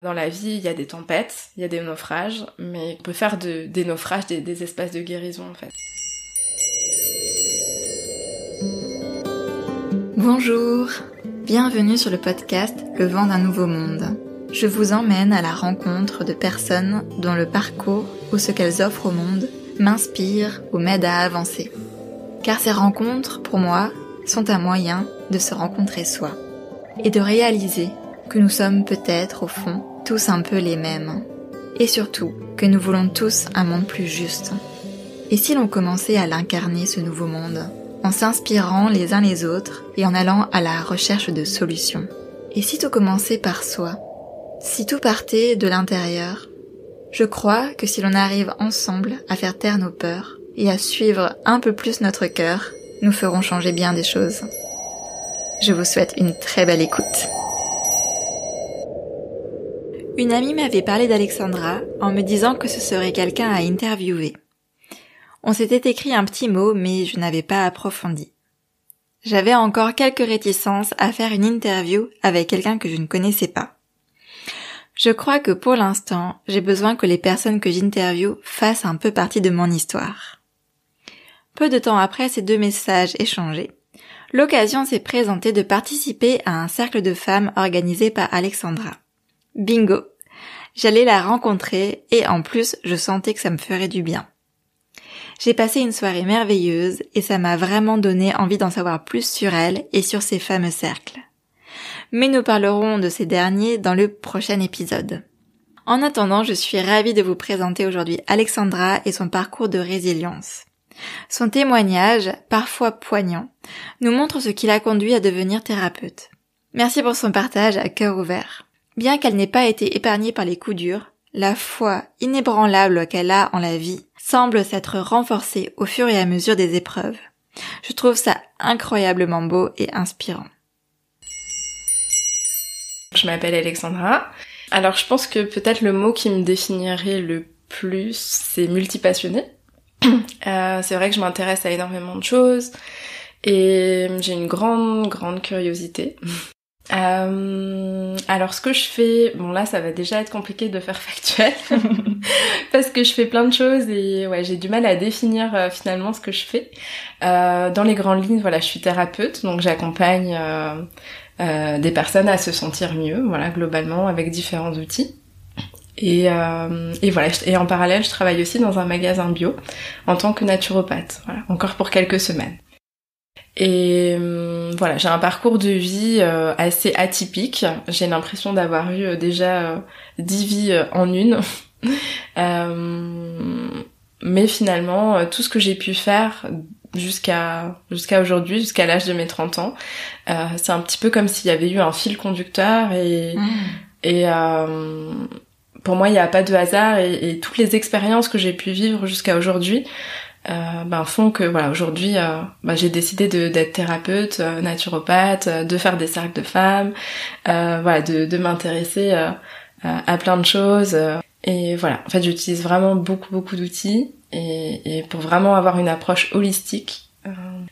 Dans la vie, il y a des tempêtes, il y a des naufrages, mais on peut faire des naufrages des espaces de guérison en fait. Bonjour, bienvenue sur le podcast Le vent d'un nouveau monde. Je vous emmène à la rencontre de personnes dont le parcours ou ce qu'elles offrent au monde m'inspire ou m'aide à avancer. Car ces rencontres, pour moi, sont un moyen de se rencontrer soi et de réaliser que nous sommes peut-être, au fond, tous un peu les mêmes. Et surtout, que nous voulons tous un monde plus juste. Et si l'on commençait à l'incarner, ce nouveau monde, en s'inspirant les uns les autres et en allant à la recherche de solutions? Et si tout commençait par soi? Si tout partait de l'intérieur? Je crois que si l'on arrive ensemble à faire taire nos peurs et à suivre un peu plus notre cœur, nous ferons changer bien des choses. Je vous souhaite une très belle écoute. Une amie m'avait parlé d'Alexandra en me disant que ce serait quelqu'un à interviewer. On s'était écrit un petit mot, mais je n'avais pas approfondi. J'avais encore quelques réticences à faire une interview avec quelqu'un que je ne connaissais pas. Je crois que pour l'instant, j'ai besoin que les personnes que j'interviewe fassent un peu partie de mon histoire. Peu de temps après ces deux messages échangés, l'occasion s'est présentée de participer à un cercle de femmes organisé par Alexandra. Bingo! J'allais la rencontrer et en plus, je sentais que ça me ferait du bien. J'ai passé une soirée merveilleuse et ça m'a vraiment donné envie d'en savoir plus sur elle et sur ces fameux cercles. Mais nous parlerons de ces derniers dans le prochain épisode. En attendant, je suis ravie de vous présenter aujourd'hui Alexandra et son parcours de résilience. Son témoignage, parfois poignant, nous montre ce qui l'a conduit à devenir thérapeute. Merci pour son partage à cœur ouvert. Bien qu'elle n'ait pas été épargnée par les coups durs, la foi inébranlable qu'elle a en la vie semble s'être renforcée au fur et à mesure des épreuves. Je trouve ça incroyablement beau et inspirant. Je m'appelle Alexandra. Alors je pense que peut-être le mot qui me définirait le plus, c'est multipassionnée. C'est vrai que je m'intéresse à énormément de choses et j'ai une grande curiosité. Alors ce que je fais, bon là ça va déjà être compliqué de faire factuel parce que je fais plein de choses et ouais j'ai du mal à définir finalement ce que je fais. Dans les grandes lignes, voilà, je suis thérapeute, donc j'accompagne des personnes à se sentir mieux, voilà, globalement avec différents outils. Et voilà, et en parallèle je travaille aussi dans un magasin bio en tant que naturopathe, voilà, encore pour quelques semaines. Et voilà, j'ai un parcours de vie assez atypique. J'ai l'impression d'avoir eu déjà 10 vies en une. Mais finalement, tout ce que j'ai pu faire jusqu'à aujourd'hui, jusqu'à l'âge de mes 30 ans, c'est un petit peu comme s'il y avait eu un fil conducteur et pour moi, il n'y a pas de hasard et toutes les expériences que j'ai pu vivre jusqu'à aujourd'hui font que voilà, aujourd'hui j'ai décidé d'être thérapeute, naturopathe, de faire des cercles de femmes, voilà, de m'intéresser à plein de choses et voilà, en fait j'utilise vraiment beaucoup d'outils et pour vraiment avoir une approche holistique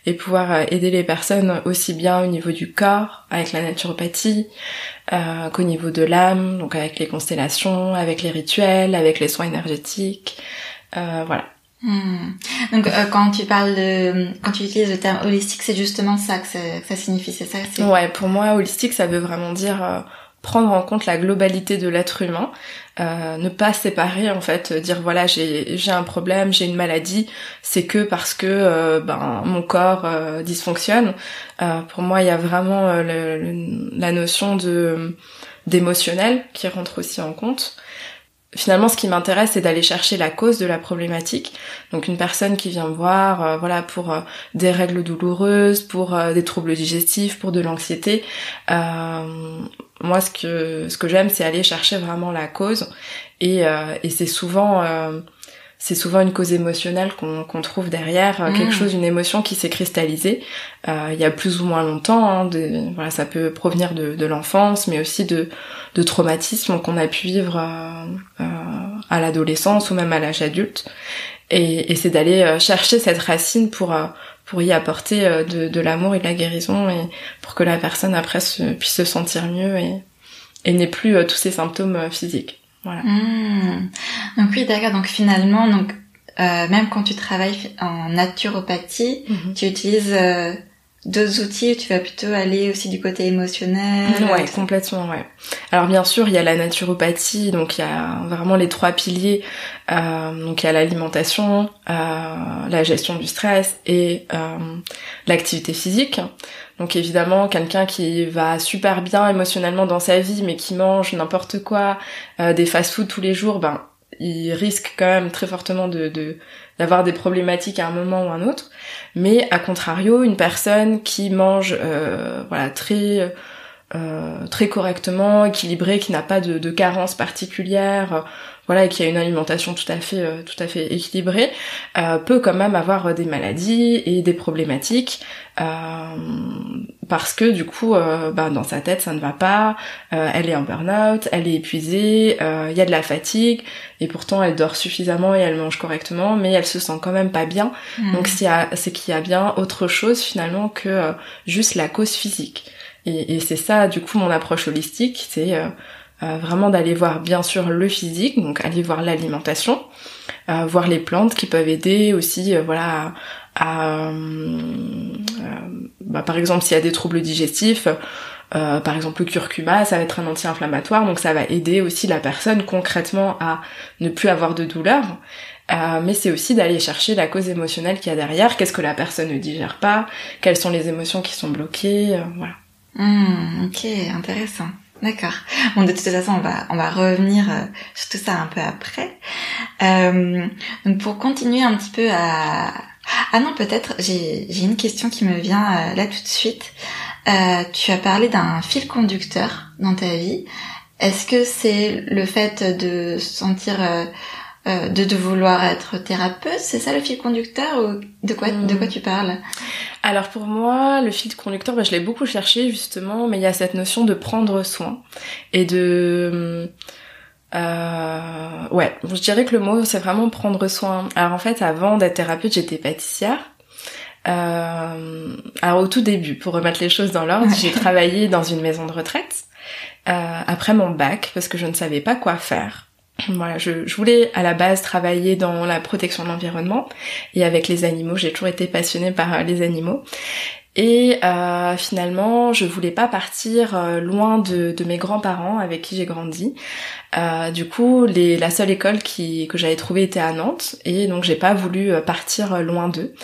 et pouvoir aider les personnes aussi bien au niveau du corps avec la naturopathie qu'au niveau de l'âme, donc avec les constellations, avec les rituels, avec les soins énergétiques, voilà. Donc quand tu utilises le terme holistique, c'est justement ça que ça signifie, c'est ça? Ouais, pour moi holistique ça veut vraiment dire prendre en compte la globalité de l'être humain, ne pas séparer en fait, dire voilà j'ai un problème, j'ai une maladie, c'est que parce que mon corps dysfonctionne. Pour moi il y a vraiment la notion d'émotionnel qui rentre aussi en compte. Finalement, ce qui m'intéresse, c'est d'aller chercher la cause de la problématique. Donc, une personne qui vient me voir, voilà, pour des règles douloureuses, pour des troubles digestifs, pour de l'anxiété. Moi, ce que j'aime, c'est aller chercher vraiment la cause. Et c'est souvent une cause émotionnelle qu'on trouve derrière, quelque chose, une émotion qui s'est cristallisée. Il y a plus ou moins longtemps, voilà, ça peut provenir de l'enfance, mais aussi de traumatismes qu'on a pu vivre à l'adolescence ou même à l'âge adulte. Et c'est d'aller chercher cette racine pour y apporter de l'amour et de la guérison et pour que la personne après puisse se sentir mieux et n'ait plus tous ces symptômes physiques. Voilà. Donc oui, d'accord. Donc finalement, même quand tu travailles en naturopathie, tu utilises d'autres outils, tu vas plutôt aller aussi du côté émotionnel. Ouais, complètement, ouais. Alors bien sûr, il y a la naturopathie, donc il y a vraiment les 3 piliers. Donc il y a l'alimentation, la gestion du stress et l'activité physique. Donc évidemment, quelqu'un qui va super bien émotionnellement dans sa vie, mais qui mange n'importe quoi, des fast-food tous les jours, il risque quand même très fortement d'avoir des problématiques à un moment ou un autre. Mais à contrario, une personne qui mange très correctement, équilibrée, qui n'a pas de carence particulière, et qui a une alimentation tout à fait équilibrée, peut quand même avoir des maladies et des problématiques, parce que du coup, dans sa tête ça ne va pas, elle est en burn-out, elle est épuisée, il y a de la fatigue, et pourtant elle dort suffisamment et elle mange correctement, mais elle se sent quand même pas bien. Donc c'est qu'il y a bien autre chose finalement que juste la cause physique. Et c'est ça, du coup, mon approche holistique, c'est vraiment d'aller voir, bien sûr, le physique, donc aller voir l'alimentation, voir les plantes qui peuvent aider aussi, par exemple, s'il y a des troubles digestifs, par exemple, le curcuma, ça va être un anti-inflammatoire, donc ça va aider aussi la personne concrètement à ne plus avoir de douleur. Mais c'est aussi d'aller chercher la cause émotionnelle qu'il y a derrière, qu'est-ce que la personne ne digère pas, quelles sont les émotions qui sont bloquées, voilà. Ok, intéressant. D'accord. Bon, de toute façon, on va revenir sur tout ça un peu après. Donc, pour continuer un petit peu à... Ah non, peut-être, j'ai une question qui me vient là tout de suite. Tu as parlé d'un fil conducteur dans ta vie. Est-ce que c'est le fait de sentir... de vouloir être thérapeute, c'est ça le fil conducteur, ou de quoi tu parles? Alors pour moi, le fil conducteur, je l'ai beaucoup cherché justement, mais il y a cette notion de prendre soin et de... je dirais que le mot c'est vraiment prendre soin. Alors en fait, avant d'être thérapeute, j'étais pâtissière. Alors au tout début, pour remettre les choses dans l'ordre, j'ai travaillé dans une maison de retraite après mon bac, parce que je ne savais pas quoi faire. Voilà, je voulais à la base travailler dans la protection de l'environnement et avec les animaux. J'ai toujours été passionnée par les animaux. Et finalement, je voulais pas partir loin de mes grands-parents avec qui j'ai grandi. Du coup, la seule école que j'avais trouvée était à Nantes, et donc j'ai pas voulu partir loin d'eux.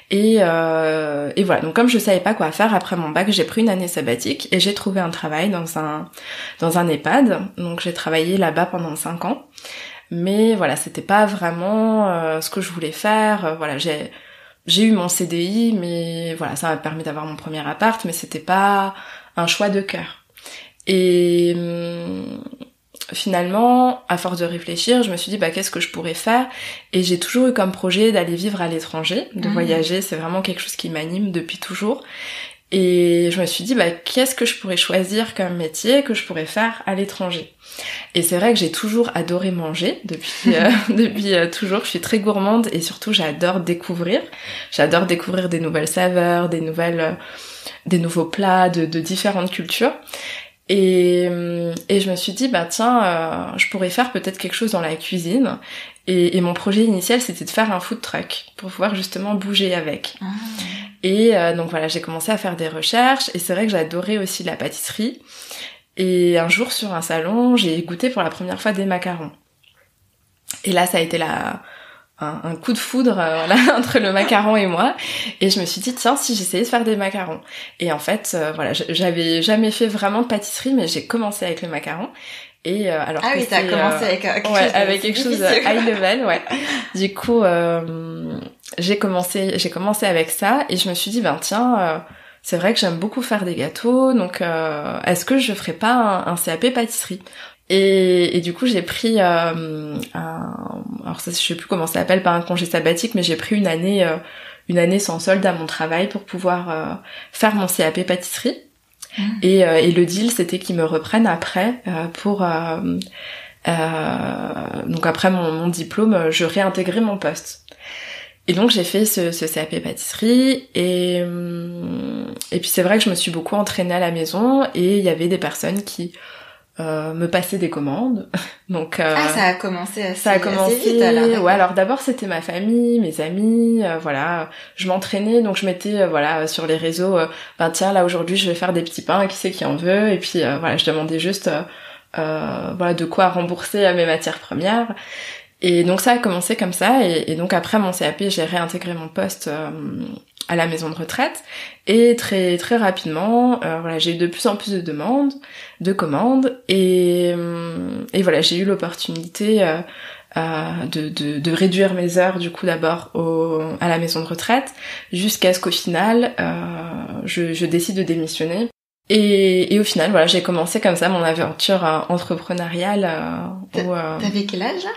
Et voilà. Donc comme je savais pas quoi faire après mon bac, j'ai pris une année sabbatique et j'ai trouvé un travail dans un EHPAD. Donc j'ai travaillé là-bas pendant 5 ans. Mais voilà, c'était pas vraiment ce que je voulais faire. Voilà, j'ai eu mon CDI, mais voilà, ça m'a permis d'avoir mon premier appart, mais c'était pas un choix de cœur. Et finalement, à force de réfléchir, je me suis dit qu'est-ce que je pourrais faire, et j'ai toujours eu comme projet d'aller vivre à l'étranger, de voyager, c'est vraiment quelque chose qui m'anime depuis toujours. Et je me suis dit qu'est-ce que je pourrais choisir comme métier que je pourrais faire à l'étranger. Et c'est vrai que j'ai toujours adoré manger depuis toujours. Je suis très gourmande et surtout j'adore découvrir. J'adore découvrir des nouvelles saveurs, des nouveaux plats de différentes cultures. Et je me suis dit je pourrais faire peut-être quelque chose dans la cuisine. Et mon projet initial, c'était de faire un food truck pour pouvoir justement bouger avec. Et donc voilà, j'ai commencé à faire des recherches, et c'est vrai que j'adorais aussi la pâtisserie. Et un jour, sur un salon, j'ai goûté pour la première fois des macarons. Et là, ça a été un coup de foudre entre le macaron et moi. Et je me suis dit, tiens, si j'essayais de faire des macarons. Et en fait, j'avais jamais fait vraiment de pâtisserie, mais j'ai commencé avec le macaron. Et alors oui, t'as commencé avec quelque chose high level, ouais. Du coup, j'ai commencé avec ça, et je me suis dit c'est vrai que j'aime beaucoup faire des gâteaux, donc est-ce que je ferais pas un CAP pâtisserie? Et du coup, j'ai pris alors ça, je sais plus comment ça s'appelle, pas un congé sabbatique, mais j'ai pris une année sans solde à mon travail pour pouvoir faire mon CAP pâtisserie. Et le deal, c'était qu'ils me reprennent après pour donc après mon diplôme, je réintégrais mon poste. Et donc j'ai fait ce CAP pâtisserie, et puis c'est vrai que je me suis beaucoup entraînée à la maison, et il y avait des personnes qui me passer des commandes. Donc ça a commencé ça a commencé assez vite alors. Ouais, alors d'abord c'était ma famille, mes amis, voilà, je m'entraînais, donc je mettais voilà sur les réseaux tiens là aujourd'hui je vais faire des petits pains, qui c'est qui en veut, et puis voilà, je demandais juste voilà de quoi rembourser mes matières premières. Et donc ça a commencé comme ça, et donc après mon CAP, j'ai réintégré mon poste à la maison de retraite, et très très rapidement, voilà, j'ai eu de plus en plus de commandes, et voilà, j'ai eu l'opportunité de réduire mes heures du coup d'abord à la maison de retraite, jusqu'à ce qu'au final, je décide de démissionner. Et au final, voilà, j'ai commencé comme ça mon aventure entrepreneuriale. T'avais quel âge là ?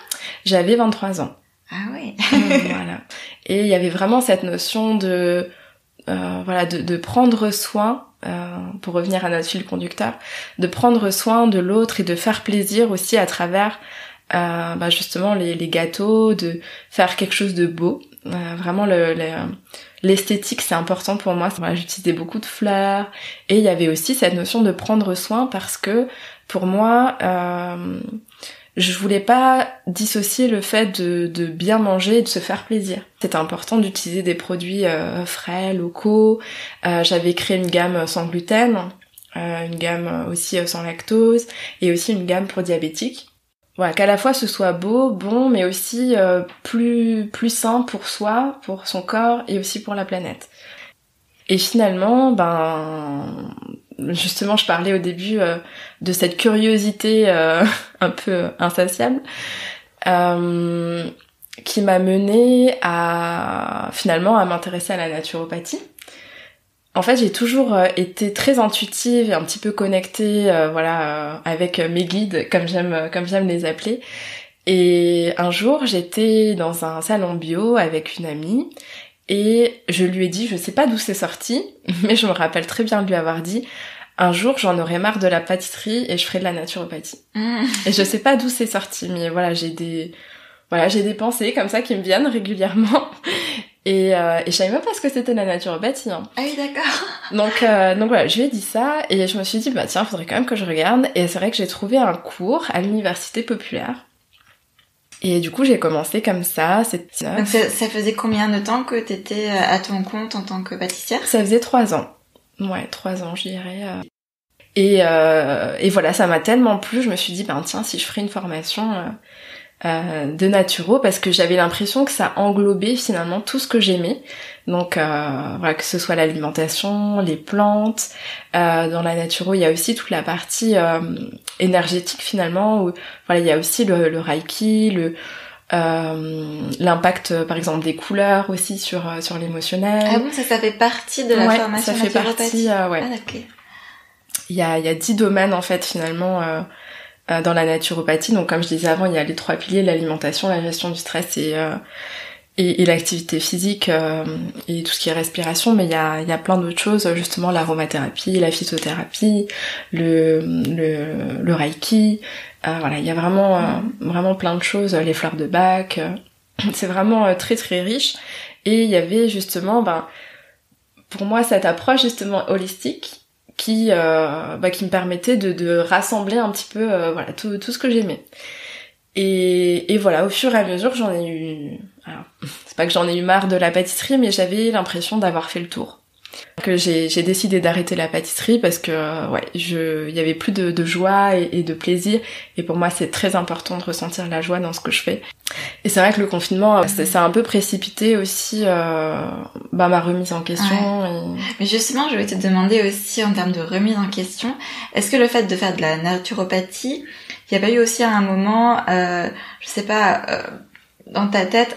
J'avais 23 ans. Ah ouais. Voilà. Et il y avait vraiment cette notion de prendre soin, pour revenir à notre fil conducteur, de prendre soin de l'autre et de faire plaisir aussi à travers justement les gâteaux, de faire quelque chose de beau. Vraiment l'esthétique, c'est important pour moi. Voilà, j'utilisais beaucoup de fleurs, et il y avait aussi cette notion de prendre soin, parce que pour moi, je voulais pas dissocier le fait de bien manger et de se faire plaisir. C'était important d'utiliser des produits frais, locaux. J'avais créé une gamme sans gluten, une gamme aussi sans lactose, et aussi une gamme pour diabétiques. Voilà, qu'à la fois ce soit beau, bon, mais aussi plus sain pour soi, pour son corps, et aussi pour la planète. Et finalement, justement, je parlais au début de cette curiosité un peu insatiable, qui m'a menée à m'intéresser à la naturopathie. En fait, j'ai toujours été très intuitive et un petit peu connectée, avec mes guides, comme j'aime les appeler. Et un jour, j'étais dans un salon bio avec une amie, et je lui ai dit, je sais pas d'où c'est sorti, mais je me rappelle très bien de lui avoir dit, un jour, j'en aurai marre de la pâtisserie et je ferai de la naturopathie. Et je sais pas d'où c'est sorti, mais voilà, j'ai des pensées comme ça qui me viennent régulièrement. Et je savais même pas ce que c'était la naturopathie. Hein. Ah oui, d'accord. Donc voilà, je lui ai dit ça, et je me suis dit, tiens, faudrait quand même que je regarde. Et c'est vrai que j'ai trouvé un cours à l'université populaire. Et du coup, j'ai commencé comme ça. Donc ça faisait combien de temps que t'étais à ton compte en tant que pâtissière ? Ça faisait 3 ans. Ouais, 3 ans, je dirais. Et voilà, ça m'a tellement plu, je me suis dit, tiens, si je ferais une formation de naturo, parce que j'avais l'impression que ça englobait finalement tout ce que j'aimais. Donc voilà, que ce soit l'alimentation, les plantes. Dans la naturo, il y a aussi toute la partie énergétique finalement, où voilà, il y a aussi le reiki, l'impact par exemple des couleurs aussi sur l'émotionnel. Ah bon, ça fait partie de la formation ça fait partie, ouais. Ah d'accord. Il y a 10 domaines en fait finalement dans la naturopathie. Donc comme je disais avant, il y a les 3 piliers, l'alimentation, la gestion du stress et l'activité physique et tout ce qui est respiration, mais il y a plein d'autres choses, justement l'aromathérapie, la phytothérapie, le reiki, voilà, il y a vraiment plein de choses, les fleurs de Bach, c'est vraiment très très riche. Et il y avait justement pour moi cette approche justement holistique qui me permettait de rassembler un petit peu tout ce que j'aimais. Et voilà, au fur et à mesure, j'en ai eu... Alors, c'est pas que j'en ai eu marre de la pâtisserie, mais j'avais l'impression d'avoir fait le tour. Que j'ai décidé d'arrêter la pâtisserie parce que il y avait plus de joie et de plaisir, et pour moi c'est très important de ressentir la joie dans ce que je fais. Et c'est vrai que le confinement ça a un peu précipité aussi ma remise en question. Ouais. Mais justement, je voulais te demander aussi en termes de remise en question, est-ce que le fait de faire de la naturopathie, il n'y a pas eu aussi à un moment, je sais pas, dans ta tête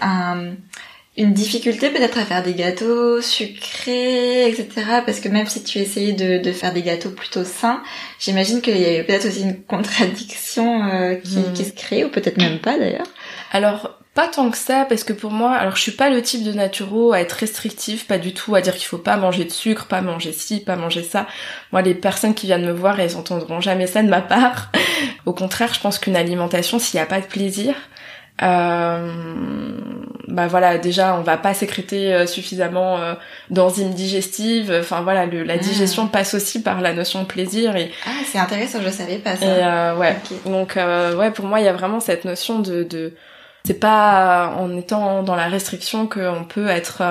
une difficulté peut-être à faire des gâteaux sucrés, etc. Parce que même si tu essayais de faire des gâteaux plutôt sains, j'imagine qu'il y avait peut-être aussi une contradiction qui se crée, ou peut-être même pas d'ailleurs. Alors, pas tant que ça, parce que pour moi, alors je suis pas le type de naturo à être restrictif, pas du tout, à dire qu'il faut pas manger de sucre, pas manger ci, pas manger ça. Moi, les personnes qui viennent me voir, elles entendront jamais ça de ma part. Au contraire, je pense qu'une alimentation, s'il y a pas de plaisir, voilà, déjà on va pas sécréter suffisamment d'enzymes digestives. Enfin voilà, la digestion passe aussi par la notion de plaisir. Et ah, c'est intéressant, je savais pas ça. Et ouais, okay. Donc ouais, pour moi il y a vraiment cette notion de c'est pas en étant dans la restriction qu'on peut être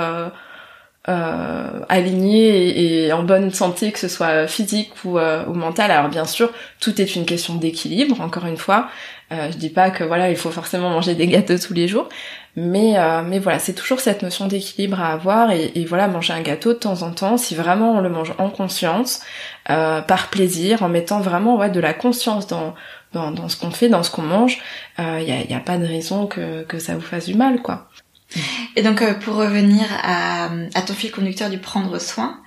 aligné et en bonne santé, que ce soit physique ou mentale. Alors bien sûr, tout est une question d'équilibre, encore une fois. Je dis pas que voilà, il faut forcément manger des gâteaux tous les jours, mais voilà, c'est toujours cette notion d'équilibre à avoir et voilà, manger un gâteau de temps en temps, si vraiment on le mange en conscience, par plaisir, en mettant vraiment de la conscience dans ce qu'on fait, dans ce qu'on mange, y a pas de raison que ça vous fasse du mal, quoi. Et donc pour revenir à ton fil conducteur du prendre soin,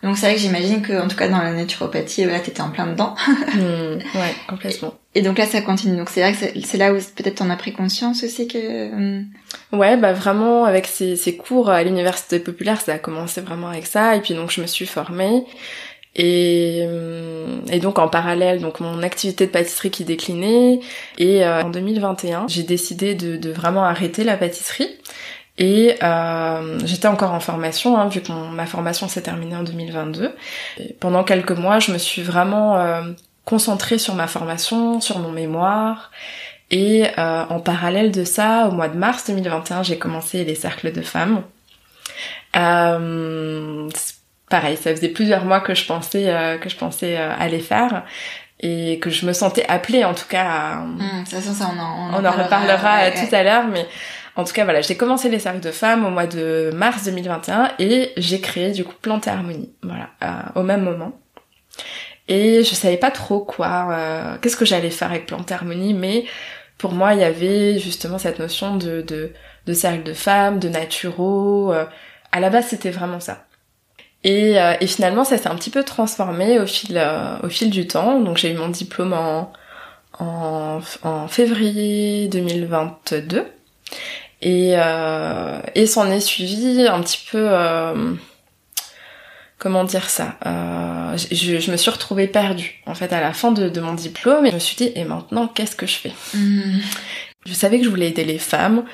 donc c'est vrai que j'imagine que en tout cas dans la naturopathie, là t'étais en plein dedans. Ouais, complètement. Et donc là ça continue. Donc c'est vrai que c'est là où peut-être t'en as pris conscience aussi que. Ouais, vraiment avec ces cours à l'université populaire, ça a commencé vraiment avec ça. Et puis donc je me suis formée. Et donc en parallèle, donc mon activité de pâtisserie qui déclinait, et en 2021 j'ai décidé de vraiment arrêter la pâtisserie. Et j'étais encore en formation, vu que ma formation s'est terminée en 2022. Et pendant quelques mois, je me suis vraiment concentrée sur ma formation, sur mon mémoire. Et en parallèle de ça, au mois de mars 2021, j'ai commencé les cercles de femmes. Pareil, ça faisait plusieurs mois que je pensais à les faire et que je me sentais appelée en tout cas à... ça, on en reparlera tout à l'heure, mais en tout cas voilà, j'ai commencé les cercles de femmes au mois de mars 2021 et j'ai créé du coup Plante et Harmonie, voilà, au même moment. Et je savais pas trop qu'est-ce que j'allais faire avec Plante et Harmonie, mais pour moi il y avait justement cette notion de cercle de femmes, de naturo. À la base c'était vraiment ça. Et finalement, ça s'est un petit peu transformé au fil du temps. Donc j'ai eu mon diplôme en février 2022. Et s'en est suivi un petit peu... comment dire ça, je me suis retrouvée perdue, en fait, à la fin de mon diplôme. Et je me suis dit, et maintenant, qu'est-ce que je fais ? Je savais que je voulais aider les femmes.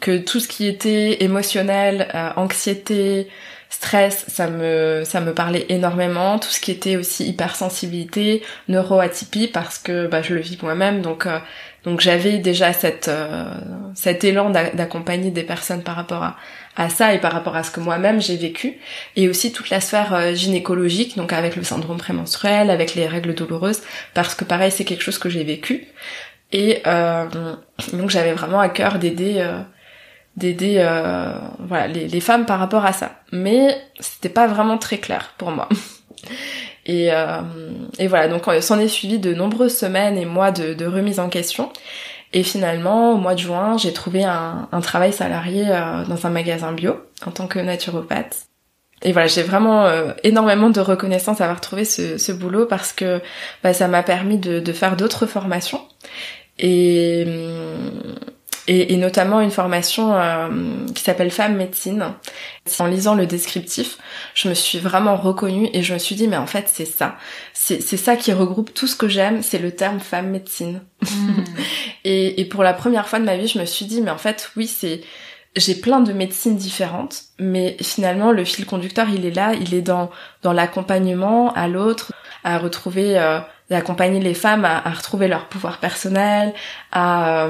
Que tout ce qui était émotionnel, anxiété, stress, ça me parlait énormément. Tout ce qui était aussi hypersensibilité, neuroatypie, parce que je le vis moi-même, donc j'avais déjà cet élan d'accompagner des personnes par rapport à ça et par rapport à ce que moi-même j'ai vécu, et aussi toute la sphère gynécologique, donc avec le syndrome prémenstruel, avec les règles douloureuses, parce que pareil, c'est quelque chose que j'ai vécu. Et donc j'avais vraiment à cœur d'aider voilà, les femmes par rapport à ça. Mais c'était pas vraiment très clair pour moi. Et voilà, donc s'en est suivi de nombreuses semaines et mois de remise en question. Et finalement, au mois de juin, j'ai trouvé un travail salarié dans un magasin bio en tant que naturopathe. Et voilà, j'ai vraiment énormément de reconnaissance à avoir trouvé ce boulot, parce que ça m'a permis de faire d'autres formations. Et notamment une formation qui s'appelle Femme Médecine. En lisant le descriptif, je me suis vraiment reconnue et je me suis dit, mais en fait c'est ça. C'est ça qui regroupe tout ce que j'aime, c'est le terme Femme Médecine. Et pour la première fois de ma vie, je me suis dit, mais en fait oui, j'ai plein de médecines différentes, mais finalement le fil conducteur il est là, il est dans l'accompagnement à l'autre, à retrouver... d'accompagner les femmes à retrouver leur pouvoir personnel, à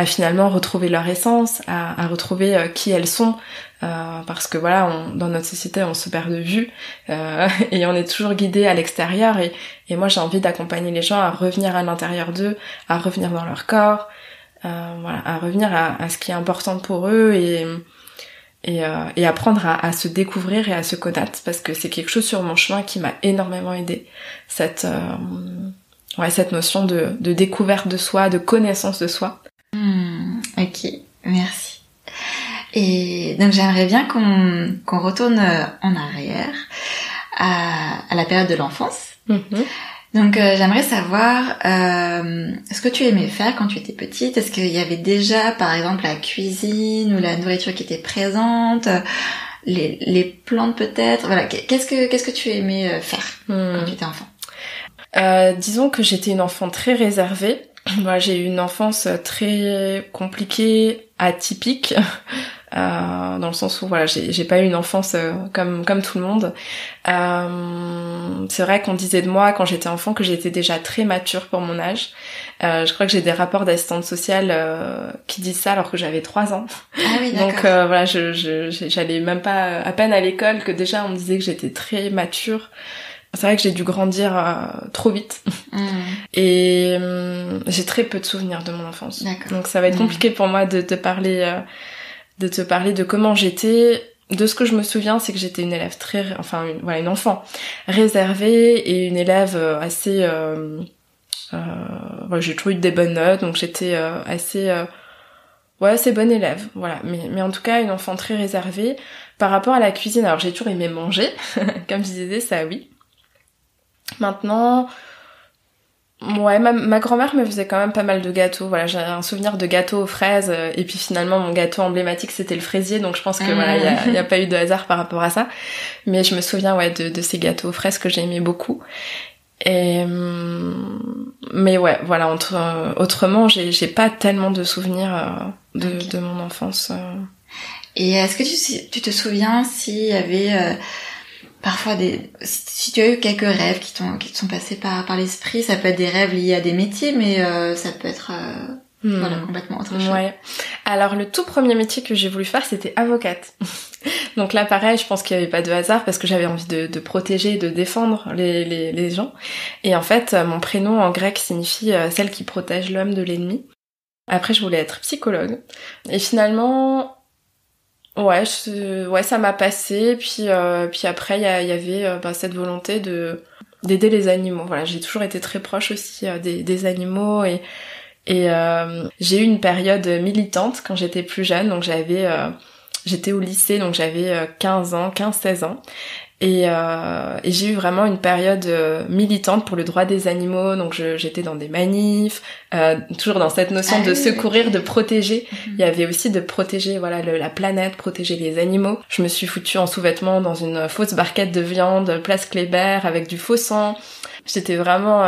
finalement retrouver leur essence, à retrouver qui elles sont, parce que voilà, dans notre société on se perd de vue et on est toujours guidé à l'extérieur, et moi j'ai envie d'accompagner les gens à revenir à l'intérieur d'eux, à revenir dans leur corps, voilà, à revenir à ce qui est important pour eux, et apprendre à se découvrir et à se connaître, parce que c'est quelque chose sur mon chemin qui m'a énormément aidée, cette notion de découverte de soi, de connaissance de soi. Ok, merci. Et donc j'aimerais bien qu'on retourne en arrière à la période de l'enfance. Donc j'aimerais savoir ce que tu aimais faire quand tu étais petite. Est-ce qu'il y avait déjà par exemple la cuisine ou la nourriture qui était présente, les plantes peut-être, voilà, qu'est-ce que tu aimais faire quand tu étais enfant? Disons que j'étais une enfant très réservée. Voilà, j'ai eu une enfance très compliquée, atypique, dans le sens où voilà, j'ai pas eu une enfance comme tout le monde. C'est vrai qu'on disait de moi quand j'étais enfant que j'étais déjà très mature pour mon âge. Je crois que j'ai des rapports d'assistante sociale qui disent ça alors que j'avais 3 ans. Ah oui, d'accord. Donc voilà, j'allais même pas à peine à l'école que déjà on me disait que j'étais très mature. C'est vrai que j'ai dû grandir trop vite. Et j'ai très peu de souvenirs de mon enfance. D'accord. Donc ça va être compliqué pour moi de te parler de comment j'étais. De ce que je me souviens, c'est que j'étais une élève une enfant réservée et une élève assez j'ai toujours eu des bonnes notes, donc j'étais assez bonne élève, voilà. Mais en tout cas, une enfant très réservée. Par rapport à la cuisine, alors j'ai toujours aimé manger, comme je disais, ça oui. Maintenant, ouais, ma grand-mère me faisait quand même pas mal de gâteaux. Voilà, j'ai un souvenir de gâteaux aux fraises, et puis finalement mon gâteau emblématique c'était le fraisier, donc je pense que voilà, il y a pas eu de hasard par rapport à ça. Mais je me souviens de ces gâteaux aux fraises que j'aimais beaucoup. Et mais ouais, voilà, autrement j'ai pas tellement de souvenirs de mon enfance. Et est-ce que tu te souviens s'il y avait parfois si tu as eu quelques rêves qui te sont passés par l'esprit? Ça peut être des rêves liés à des métiers, mais ça peut être complètement autre chose. Ouais. Alors le tout premier métier que j'ai voulu faire, c'était avocate. Donc là pareil, je pense qu'il n'y avait pas de hasard parce que j'avais envie de protéger, de défendre les gens. Et en fait, mon prénom en grec signifie celle qui protège l'homme de l'ennemi. Après, je voulais être psychologue. Et finalement, ouais, ça m'a passé. Puis après, il y avait cette volonté d'aider les animaux. Voilà, j'ai toujours été très proche aussi des animaux et j'ai eu une période militante quand j'étais plus jeune. Donc j'étais au lycée, donc j'avais 15-16 ans. Et j'ai eu vraiment une période militante pour le droit des animaux, donc j'étais dans des manifs, toujours dans cette notion de secourir, de protéger. Il y avait aussi de protéger la planète, protéger les animaux. Je me suis foutue en sous-vêtements dans une fausse barquette de viande, place Kléber, avec du faux sang. J'étais vraiment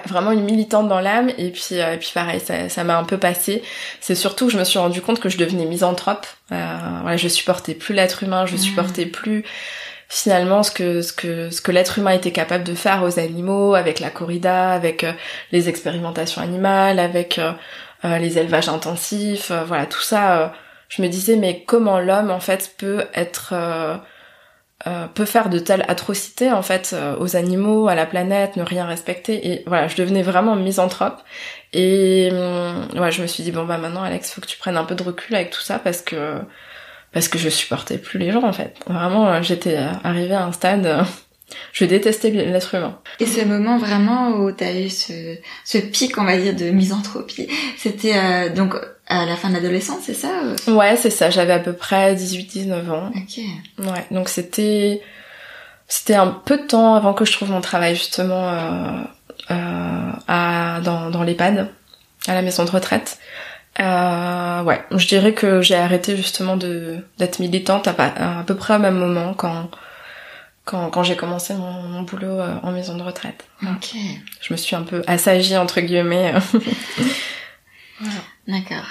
vraiment une militante dans l'âme. Et puis pareil, ça m'a un peu passé. C'est surtout que je me suis rendu compte que je devenais misanthrope. Je supportais plus l'être humain, je supportais plus finalement ce que l'être humain était capable de faire aux animaux, avec la corrida, avec les expérimentations animales, avec les élevages intensifs, tout ça. Je me disais mais comment l'homme en fait peut faire de telles atrocités en fait aux animaux, à la planète, ne rien respecter. Et voilà, je devenais vraiment misanthrope. Et je me suis dit bon maintenant Alex, faut que tu prennes un peu de recul avec tout ça parce que je supportais plus les gens en fait. Vraiment, j'étais arrivée à un stade je détestais l'être humain. Et ce moment vraiment où t'as eu ce pic, on va dire, de misanthropie, c'était donc à la fin de l'adolescence, c'est ça? Ouais, c'est ça. J'avais à peu près 18-19 ans. Ok. Ouais, donc c'était un peu de temps avant que je trouve mon travail justement dans l'EHPAD, à la maison de retraite. Je dirais que j'ai arrêté justement d'être militante à peu près au même moment quand j'ai commencé mon boulot en maison de retraite. Ok. Je me suis un peu assagie entre guillemets. Voilà. D'accord.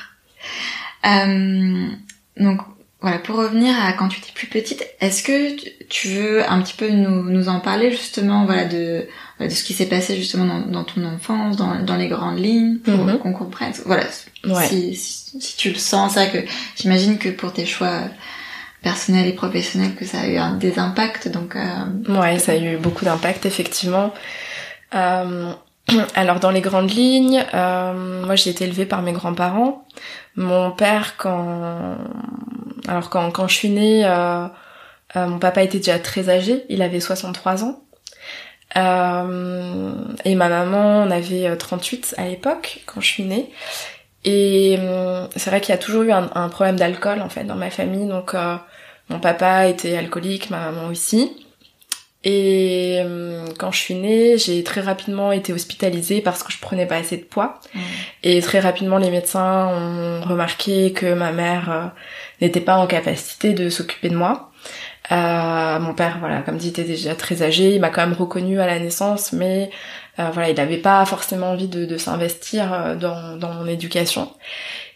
Donc voilà, pour revenir à quand tu étais plus petite, est-ce que tu veux un petit peu nous en parler justement, de ce qui s'est passé justement dans ton enfance, dans les grandes lignes, pour qu'on comprenne. Voilà. Ouais. Si tu le sens, ça que j'imagine que pour tes choix personnels et professionnels que ça a eu des impacts, donc. Ouais, ça a eu beaucoup d'impact effectivement. Alors dans les grandes lignes, moi j'ai été élevée par mes grands-parents. Mon père quand je suis née, mon papa était déjà très âgé, il avait 63 ans. Et ma maman en avait 38 à l'époque quand je suis née. Et c'est vrai qu'il y a toujours eu un problème d'alcool en fait dans ma famille, donc mon papa était alcoolique, ma maman aussi. Et quand je suis née, j'ai très rapidement été hospitalisée parce que je prenais pas assez de poids. Et très rapidement, les médecins ont remarqué que ma mère n'était pas en capacité de s'occuper de moi. Mon père, voilà, comme dit, était déjà très âgé, il m'a quand même reconnu à la naissance, mais voilà, il n'avait pas forcément envie de s'investir dans mon éducation.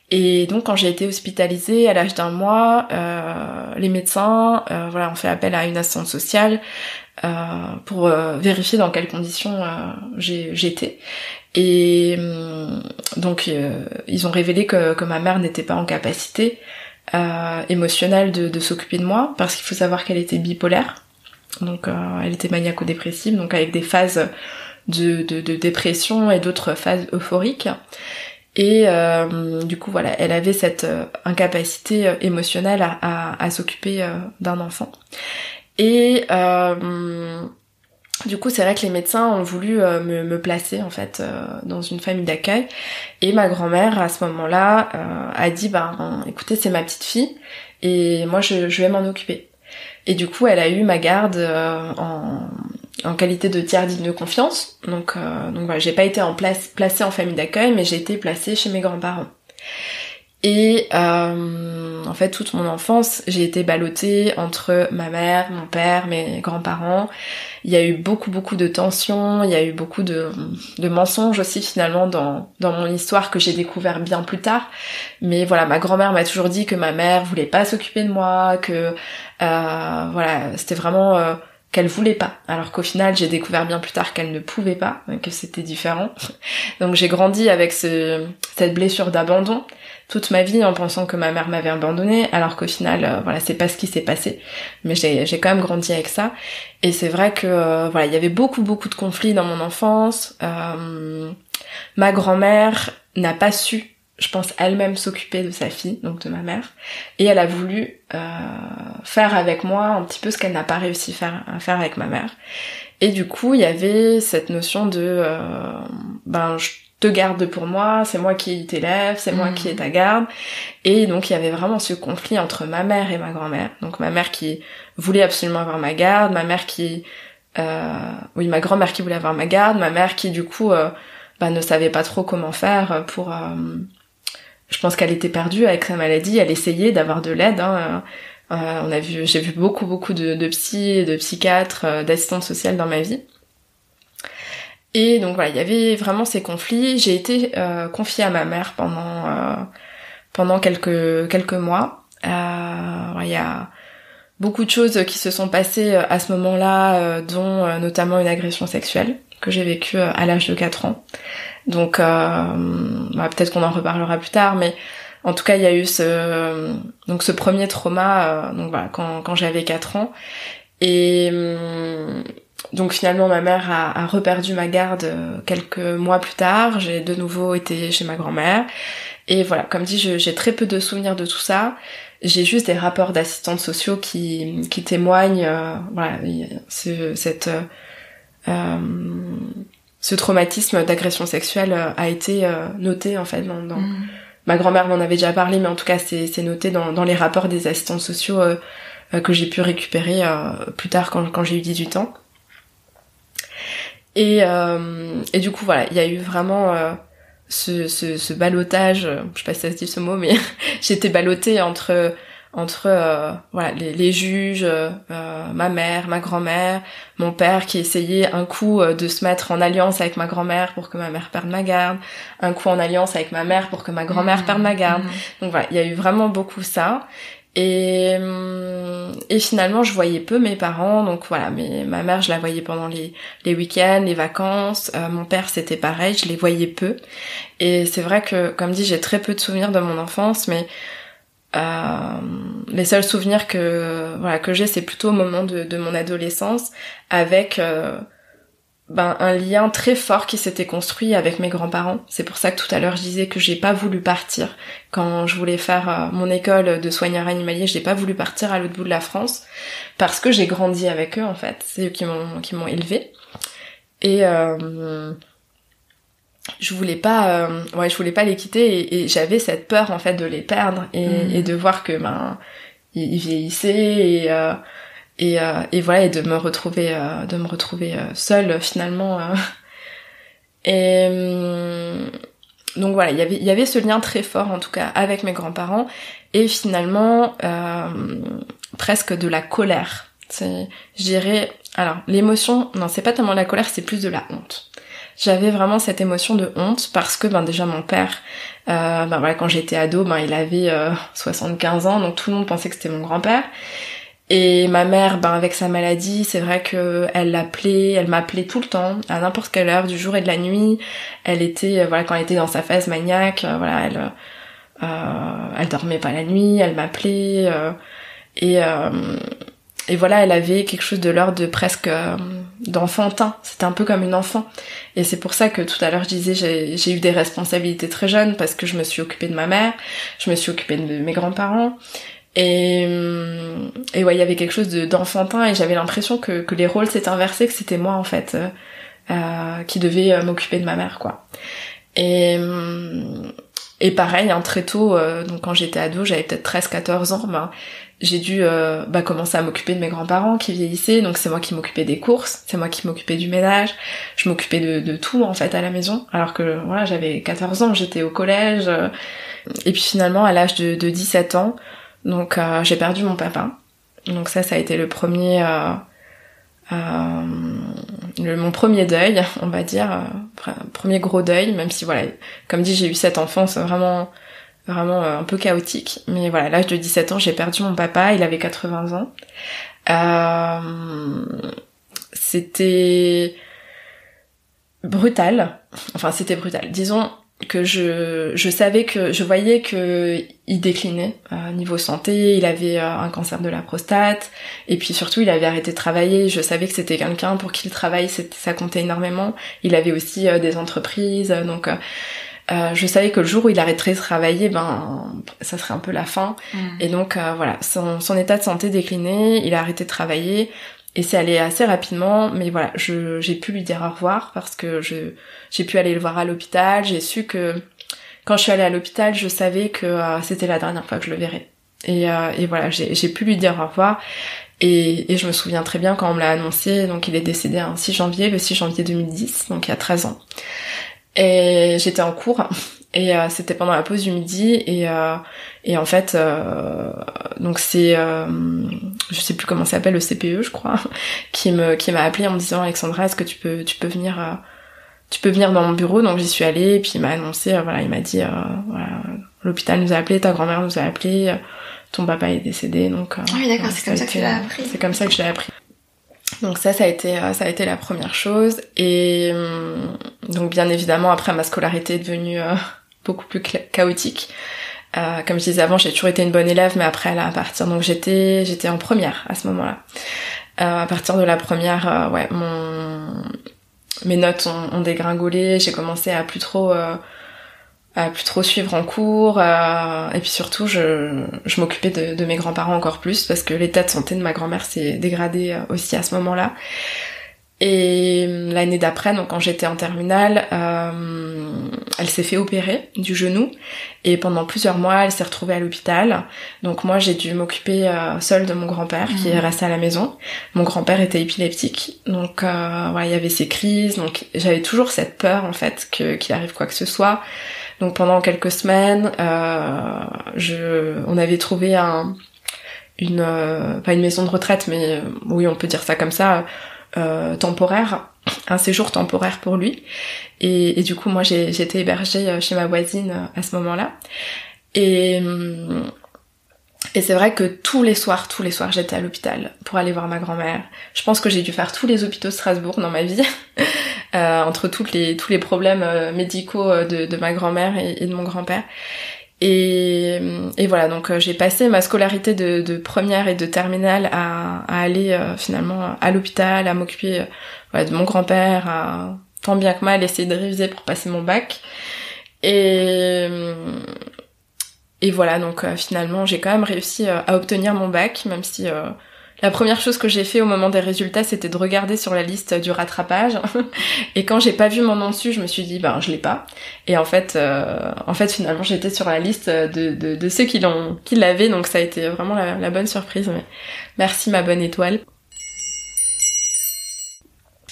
Et donc quand j'ai été hospitalisée à l'âge d'1 mois, les médecins voilà, ont fait appel à une assistante sociale pour vérifier dans quelles conditions j'étais. Et donc ils ont révélé que ma mère n'était pas en capacité émotionnelle de s'occuper de moi, parce qu'il faut savoir qu'elle était bipolaire. Donc elle était maniaco-dépressive, donc avec des phases de dépression et d'autres phases euphoriques. Et du coup voilà, elle avait cette incapacité émotionnelle à s'occuper d'un enfant. Et du coup c'est vrai que les médecins ont voulu me placer en fait dans une famille d'accueil. Et ma grand-mère à ce moment-là a dit écoutez, c'est ma petite fille et moi je vais m'en occuper. Et du coup elle a eu ma garde en qualité de tiers digne de confiance. Donc voilà, j'ai pas été placée en famille d'accueil, mais j'ai été placée chez mes grands-parents. Et en fait toute mon enfance j'ai été ballottée entre ma mère, mon père, mes grands-parents. Il y a eu beaucoup de tensions, il y a eu beaucoup de mensonges aussi finalement dans mon histoire que j'ai découvert bien plus tard. Mais voilà, ma grand-mère m'a toujours dit que ma mère voulait pas s'occuper de moi, que voilà, c'était vraiment qu'elle voulait pas, alors qu'au final j'ai découvert bien plus tard qu'elle ne pouvait pas, que c'était différent. Donc j'ai grandi avec cette blessure d'abandon toute ma vie en pensant que ma mère m'avait abandonnée, alors qu'au final voilà, c'est pas ce qui s'est passé, mais j'ai quand même grandi avec ça. Et c'est vrai que voilà, il y avait beaucoup de conflits dans mon enfance. Ma grand-mère n'a pas su, je pense, elle-même s'occuper de sa fille, donc de ma mère, et elle a voulu faire avec moi un petit peu ce qu'elle n'a pas réussi à faire avec ma mère. Et du coup il y avait cette notion de je te garde pour moi, c'est moi qui t'élève, c'est moi qui ai ta garde. Et donc il y avait vraiment ce conflit entre ma mère et ma grand-mère. Donc ma mère qui voulait absolument avoir ma garde, ma grand-mère qui voulait avoir ma garde, ma mère qui du coup ne savait pas trop comment faire pour je pense qu'elle était perdue avec sa maladie, elle essayait d'avoir de l'aide. J'ai vu beaucoup de psys, de psychiatres, d'assistantes sociales dans ma vie. Et donc voilà, il y avait vraiment ces conflits. J'ai été confiée à ma mère pendant quelques mois. Il y a beaucoup de choses qui se sont passées à ce moment-là, dont notamment une agression sexuelle que j'ai vécue à l'âge de 4 ans. Donc peut-être qu'on en reparlera plus tard, mais en tout cas il y a eu ce premier trauma donc voilà, quand j'avais 4 ans. Et donc finalement ma mère a reperdu ma garde quelques mois plus tard. J'ai de nouveau été chez ma grand-mère. Et voilà, comme dit, j'ai très peu de souvenirs de tout ça. J'ai juste des rapports d'assistants sociaux qui témoignent voilà, ce traumatisme d'agression sexuelle a été noté en fait dans ma grand-mère m'en avait déjà parlé, mais en tout cas c'est noté dans les rapports des assistants sociaux que j'ai pu récupérer plus tard quand j'ai eu 18 ans. Et du coup voilà, il y a eu vraiment ce ballottage, je sais pas si ça se dit ce mot, mais j'étais ballottée entre voilà les juges, ma mère, ma grand-mère, mon père qui essayait un coup de se mettre en alliance avec ma grand-mère pour que ma mère perde ma garde, un coup en alliance avec ma mère pour que ma grand-mère perde ma garde. Donc voilà, il y a eu vraiment beaucoup ça. Et finalement je voyais peu mes parents, donc voilà, mais ma mère je la voyais pendant les week-ends, les vacances, mon père c'était pareil, je les voyais peu. Et c'est vrai que, comme dit, j'ai très peu de souvenirs de mon enfance, mais les seuls souvenirs que j'ai, c'est plutôt au moment de mon adolescence, avec un lien très fort qui s'était construit avec mes grands-parents. C'est pour ça que tout à l'heure je disais que j'ai pas voulu partir quand je voulais faire mon école de soigneur animalier. J'ai pas voulu partir à l'autre bout de la France parce que j'ai grandi avec eux en fait. C'est eux qui m'ont élevée. Et je voulais pas les quitter et j'avais cette peur en fait de les perdre et de voir que ils vieillissaient et voilà, et de me retrouver seule finalement et donc voilà, il y avait ce lien très fort en tout cas avec mes grands-parents. Et finalement presque de la colère. Je dirais, alors l'émotion, non, c'est pas tellement la colère, c'est plus de la honte. J'avais vraiment cette émotion de honte parce que déjà mon père, quand j'étais ado, il avait 75 ans, donc tout le monde pensait que c'était mon grand-père. Et ma mère, avec sa maladie, c'est vrai que elle m'appelait tout le temps, à n'importe quelle heure du jour et de la nuit. Elle était, quand elle était dans sa phase maniaque, elle dormait pas la nuit, elle m'appelait, et voilà, elle avait quelque chose de l'ordre de presque d'enfantin. C'était un peu comme une enfant. Et c'est pour ça que tout à l'heure je disais j'ai eu des responsabilités très jeunes parce que je me suis occupée de ma mère, je me suis occupée de mes grands-parents. Et ouais, il y avait quelque chose d'enfantin et j'avais l'impression que les rôles s'étaient inversés, que c'était moi en fait qui devais m'occuper de ma mère, quoi. Et pareil, très tôt, donc quand j'étais ado, j'avais peut-être 13-14 ans, j'ai dû commencer à m'occuper de mes grands-parents qui vieillissaient, donc c'est moi qui m'occupais des courses, c'est moi qui m'occupais du ménage, je m'occupais de tout en fait à la maison, alors que voilà, j'avais 14 ans, j'étais au collège, et puis finalement à l'âge de 17 ans, donc j'ai perdu mon papa. Donc ça a été le premier mon premier deuil, on va dire, premier gros deuil, même si voilà, comme dit, j'ai eu cette enfance vraiment un peu chaotique, mais voilà, à l'âge de 17 ans, j'ai perdu mon papa, il avait 80 ans. C'était brutal. Disons que je savais que je voyais que il déclinait niveau santé, il avait un cancer de la prostate et puis surtout il avait arrêté de travailler, je savais que c'était quelqu'un pour qui le travail ça comptait énormément. Il avait aussi des entreprises, donc je savais que le jour où il arrêterait de travailler, ça serait un peu la fin. Et donc voilà, son état de santé déclinait, il a arrêté de travailler. Et c'est allé assez rapidement, mais voilà, j'ai pu lui dire au revoir parce que j'ai pu aller le voir à l'hôpital. J'ai su que quand je suis allée à l'hôpital, je savais que c'était la dernière fois que je le verrais. Et voilà, j'ai pu lui dire au revoir. Et je me souviens très bien quand on me l'a annoncé, donc il est décédé le 6 janvier 2010, donc il y a 13 ans. Et j'étais en cours. Et c'était pendant la pause du midi et en fait donc c'est je sais plus comment ça s'appelle, le CPE je crois, qui m'a appelé en me disant Alexandra, est-ce que tu peux venir dans mon bureau. Donc j'y suis allée et puis il m'a annoncé, il m'a dit voilà, l'hôpital nous a appelé, ta grand-mère nous a appelé, ton papa est décédé. Donc ah oui d'accord, c'est comme ça que tu l'as appris. C'est comme ça que je l'ai appris. Donc ça a été la première chose. Et donc bien évidemment après ma scolarité est devenue beaucoup plus chaotique. Comme je disais avant, j'ai toujours été une bonne élève, mais après là, à partir, donc j'étais en première à ce moment-là. À partir de la première, mes notes ont dégringolé. J'ai commencé à plus trop suivre en cours. Et puis surtout, je m'occupais de mes grands-parents encore plus parce que l'état de santé de ma grand-mère s'est dégradé aussi à ce moment-là. Et l'année d'après, donc quand j'étais en terminale, elle s'est fait opérer du genou et pendant plusieurs mois, elle s'est retrouvée à l'hôpital. Donc moi, j'ai dû m'occuper seule de mon grand-père qui est resté à la maison. Mon grand-père était épileptique, donc il y avait ces crises. Donc j'avais toujours cette peur en fait qu'il arrive quoi que ce soit. Donc pendant quelques semaines, on avait trouvé pas une maison de retraite, mais oui, on peut dire ça comme ça. Temporaire, un séjour temporaire pour lui et du coup moi j'ai été hébergée chez ma voisine à ce moment-là et c'est vrai que tous les soirs j'étais à l'hôpital pour aller voir ma grand-mère. Je pense que j'ai dû faire tous les hôpitaux de Strasbourg dans ma vie entre tous les problèmes médicaux de ma grand-mère et de mon grand-père. Et voilà, donc j'ai passé ma scolarité de première et de terminale à aller finalement à l'hôpital, à m'occuper de mon grand-père, à tant bien que mal essayer de réviser pour passer mon bac. Et voilà, donc finalement j'ai quand même réussi à obtenir mon bac, même si la première chose que j'ai fait au moment des résultats, c'était de regarder sur la liste du rattrapage. Et quand j'ai pas vu mon nom dessus, je me suis dit, je l'ai pas. Et en fait, finalement, j'étais sur la liste de ceux qui l'avaient. Donc ça a été vraiment la bonne surprise. Mais merci ma bonne étoile.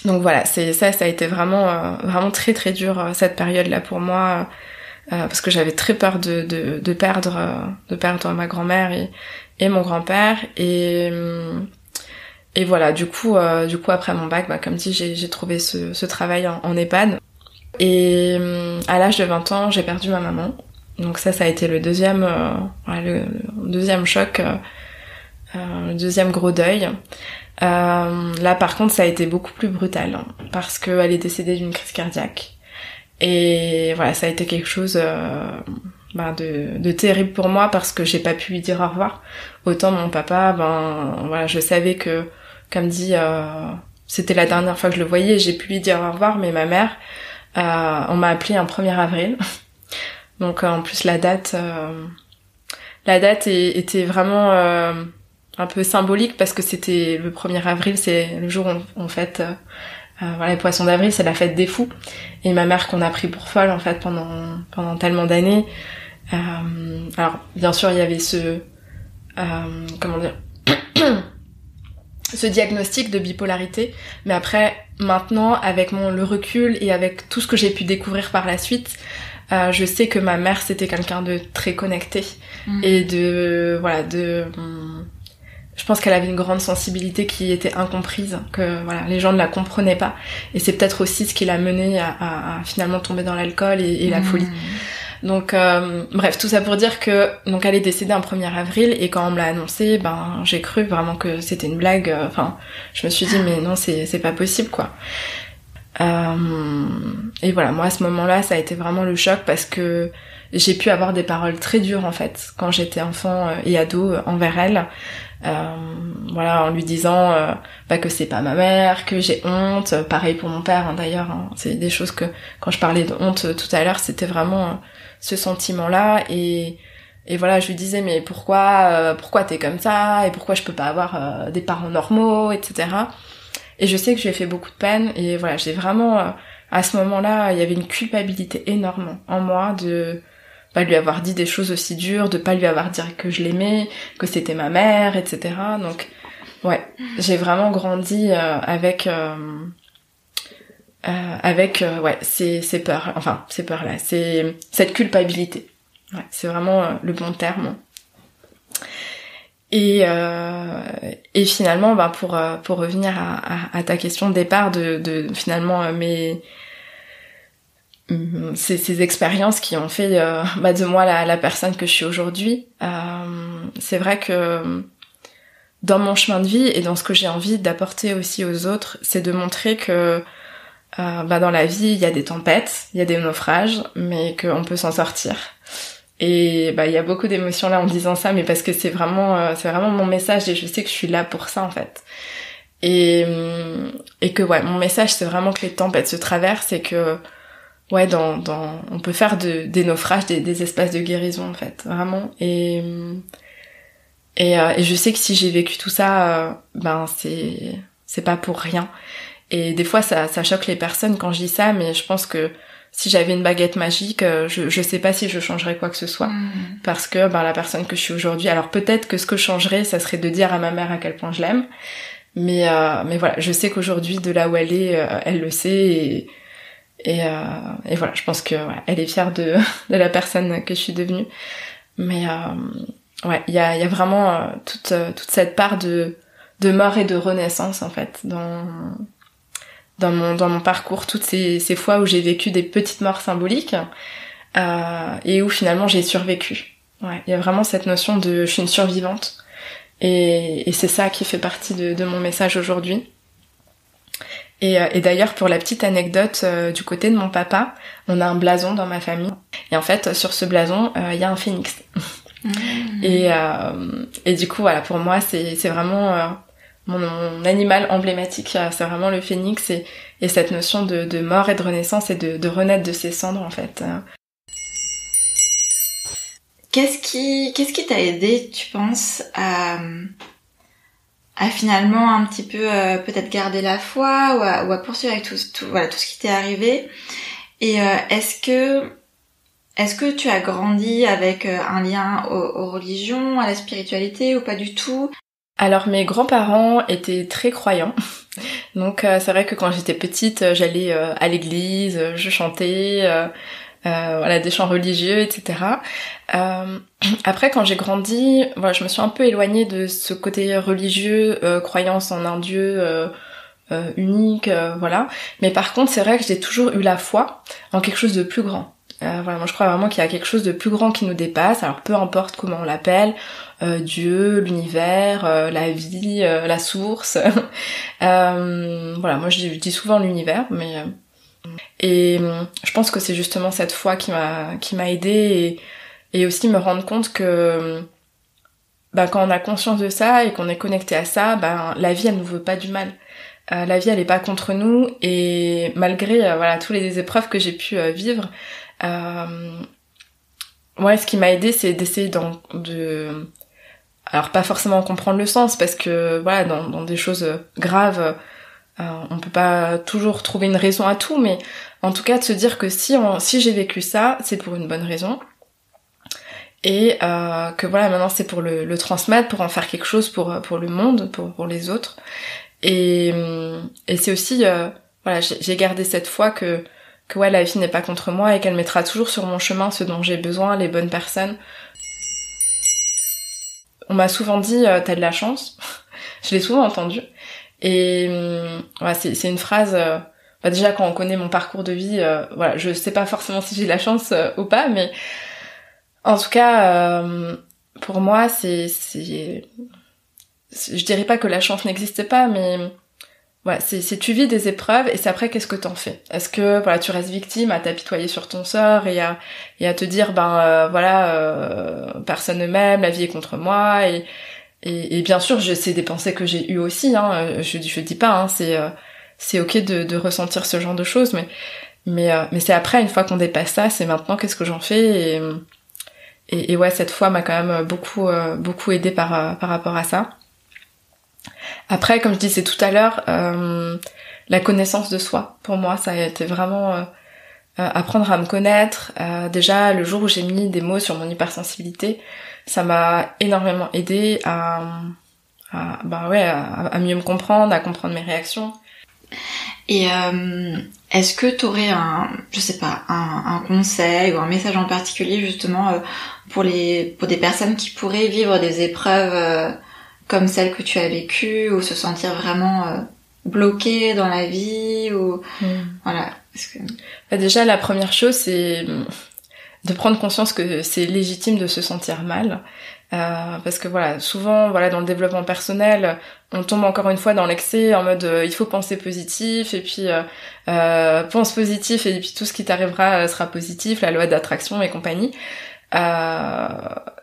Donc voilà, ça a été vraiment très très dur cette période-là pour moi. parce que j'avais très peur de perdre ma grand-mère et mon grand-père et voilà, du coup après mon bac, comme dit, j'ai trouvé ce travail en EHPAD. Et à l'âge de 20 ans, j'ai perdu ma maman. Donc ça a été le deuxième choc, le deuxième gros deuil. Là par contre, ça a été beaucoup plus brutal parce qu'elle est décédée d'une crise cardiaque. Et voilà, ça a été quelque chose de terrible pour moi parce que j'ai pas pu lui dire au revoir. Autant mon papa, je savais que, comme dit, c'était la dernière fois que je le voyais, j'ai pu lui dire au revoir, mais ma mère, on m'a appelé un 1er avril. Donc en plus la date était vraiment un peu symbolique parce que c'était le 1er avril, c'est le jour où on fête les poissons d'avril, c'est la fête des fous. Et ma mère qu'on a pris pour folle en fait pendant tellement d'années. Alors bien sûr il y avait ce diagnostic de bipolarité, mais après maintenant avec le recul et avec tout ce que j'ai pu découvrir par la suite, je sais que ma mère c'était quelqu'un de très connecté et je pense qu'elle avait une grande sensibilité qui était incomprise, que les gens ne la comprenaient pas, et c'est peut-être aussi ce qui l'a menée à finalement tomber dans l'alcool et la folie. Donc bref, tout ça pour dire que donc elle est décédée un 1er avril et quand on me l'a annoncé, j'ai cru vraiment que c'était une blague. Je me suis dit mais non, c'est pas possible quoi. Et voilà, moi à ce moment-là, ça a été vraiment le choc parce que j'ai pu avoir des paroles très dures en fait quand j'étais enfant et ado envers elle. En lui disant que c'est pas ma mère, que j'ai honte. Pareil pour mon père d'ailleurs. C'est des choses que quand je parlais de honte tout à l'heure, c'était vraiment ce sentiment-là et voilà, je lui disais mais pourquoi t'es comme ça et pourquoi je peux pas avoir des parents normaux, etc. Et je sais que je lui ai fait beaucoup de peine et voilà, j'ai vraiment à ce moment-là, il y avait une culpabilité énorme en moi de pas lui avoir dit des choses aussi dures, de pas lui avoir dit que je l'aimais, que c'était ma mère, etc. Donc ouais, j'ai vraiment grandi avec ces peurs-là, c'est cette culpabilité. Ouais, c'est vraiment le bon terme. Et finalement, pour revenir à ta question de départ de finalement ces expériences qui ont fait de moi la personne que je suis aujourd'hui, c'est vrai que dans mon chemin de vie et dans ce que j'ai envie d'apporter aussi aux autres, c'est de montrer que dans la vie il y a des tempêtes, il y a des naufrages, mais qu'on peut s'en sortir. Et il y a beaucoup d'émotions là en disant ça, mais parce que c'est vraiment mon message et je sais que je suis là pour ça en fait. Et que mon message c'est vraiment que les tempêtes se traversent et que on peut faire des naufrages, des espaces de guérison en fait, vraiment. Et je sais que si j'ai vécu tout ça, c'est pas pour rien. Et des fois ça choque les personnes quand je dis ça, mais je pense que si j'avais une baguette magique, je sais pas si je changerais quoi que ce soit. Parce que la personne que je suis aujourd'hui, alors peut-être que ce que je changerais, ça serait de dire à ma mère à quel point je l'aime. Mais voilà, je sais qu'aujourd'hui, de là où elle est, elle le sait et voilà, je pense que elle est fière de la personne que je suis devenue. Mais il y a vraiment toute cette part de mort et de renaissance en fait dans mon parcours, toutes ces fois où j'ai vécu des petites morts symboliques et où finalement j'ai survécu. Ouais, il y a vraiment cette notion de je suis une survivante et c'est ça qui fait partie de mon message aujourd'hui. Et d'ailleurs pour la petite anecdote du côté de mon papa, on a un blason dans ma famille et en fait sur ce blason il y a un phénix. Et du coup voilà, pour moi c'est vraiment mon animal emblématique, c'est vraiment le phénix et cette notion de mort et de renaissance et de renaître de ses cendres en fait. Qu'est-ce qui t'a aidé, tu penses, à finalement un petit peu peut-être garder la foi ou à poursuivre avec tout ce qui t'est arrivé? Et est-ce que tu as grandi avec un lien aux religions, à la spiritualité ou pas du tout? Alors mes grands-parents étaient très croyants, donc c'est vrai que quand j'étais petite, j'allais à l'église, je chantais, voilà, des chants religieux, etc. Après, quand j'ai grandi, voilà, je me suis un peu éloignée de ce côté religieux, croyance en un Dieu unique, voilà. Mais par contre, c'est vrai que j'ai toujours eu la foi en quelque chose de plus grand. Voilà, moi je crois vraiment qu'il y a quelque chose de plus grand qui nous dépasse, alors peu importe comment on l'appelle, Dieu, l'univers, la vie, la source. Voilà, moi je dis souvent l'univers, mais et je pense que c'est justement cette foi qui m'a aidée et aussi me rendre compte que quand on a conscience de ça et qu'on est connecté à ça, la vie elle nous veut pas du mal. La vie elle est pas contre nous et malgré voilà tous les épreuves que j'ai pu vivre, ouais, ce qui m'a aidée c'est d'essayer alors pas forcément comprendre le sens parce que voilà dans des choses graves on peut pas toujours trouver une raison à tout, mais en tout cas de se dire que si j'ai vécu ça, c'est pour une bonne raison. Et que voilà, maintenant c'est pour le transmettre, pour en faire quelque chose pour le monde, pour les autres. Et c'est aussi voilà, j'ai gardé cette foi que ouais, la vie n'est pas contre moi et qu'elle mettra toujours sur mon chemin ce dont j'ai besoin, les bonnes personnes. On m'a souvent dit t'as de la chance. Je l'ai souvent entendu. Et voilà, c'est une phrase déjà quand on connaît mon parcours de vie, voilà, je sais pas forcément si j'ai de la chance ou pas, mais en tout cas pour moi je dirais pas que la chance n'existe pas, mais voilà, c'est tu vis des épreuves et c'est après qu'est-ce que t'en fais. Est-ce que voilà, tu restes victime à t'apitoyer sur ton sort et à te dire personne ne m'aime, la vie est contre moi et bien sûr, c'est des pensées que j'ai eues aussi, hein. Je dis pas, hein, c'est ok de ressentir ce genre de choses, mais c'est après, une fois qu'on dépasse ça, c'est maintenant qu'est-ce que j'en fais et ouais, cette foi m'a quand même beaucoup aidée par rapport à ça. Après, comme je disais tout à l'heure, la connaissance de soi, pour moi, ça a été vraiment apprendre à me connaître. Déjà, le jour où j'ai mis des mots sur mon hypersensibilité, ça m'a énormément aidée à mieux me comprendre, à comprendre mes réactions. Et est-ce que t'aurais un conseil ou un message en particulier justement pour des personnes qui pourraient vivre des épreuves comme celles que tu as vécues ou se sentir vraiment bloquées dans la vie ou voilà. Déjà, la première chose, c'est de prendre conscience que c'est légitime de se sentir mal. Parce que voilà, souvent voilà dans le développement personnel, on tombe encore une fois dans l'excès en mode il faut penser positif et puis pense positif et puis tout ce qui t'arrivera sera positif, la loi d'attraction et compagnie.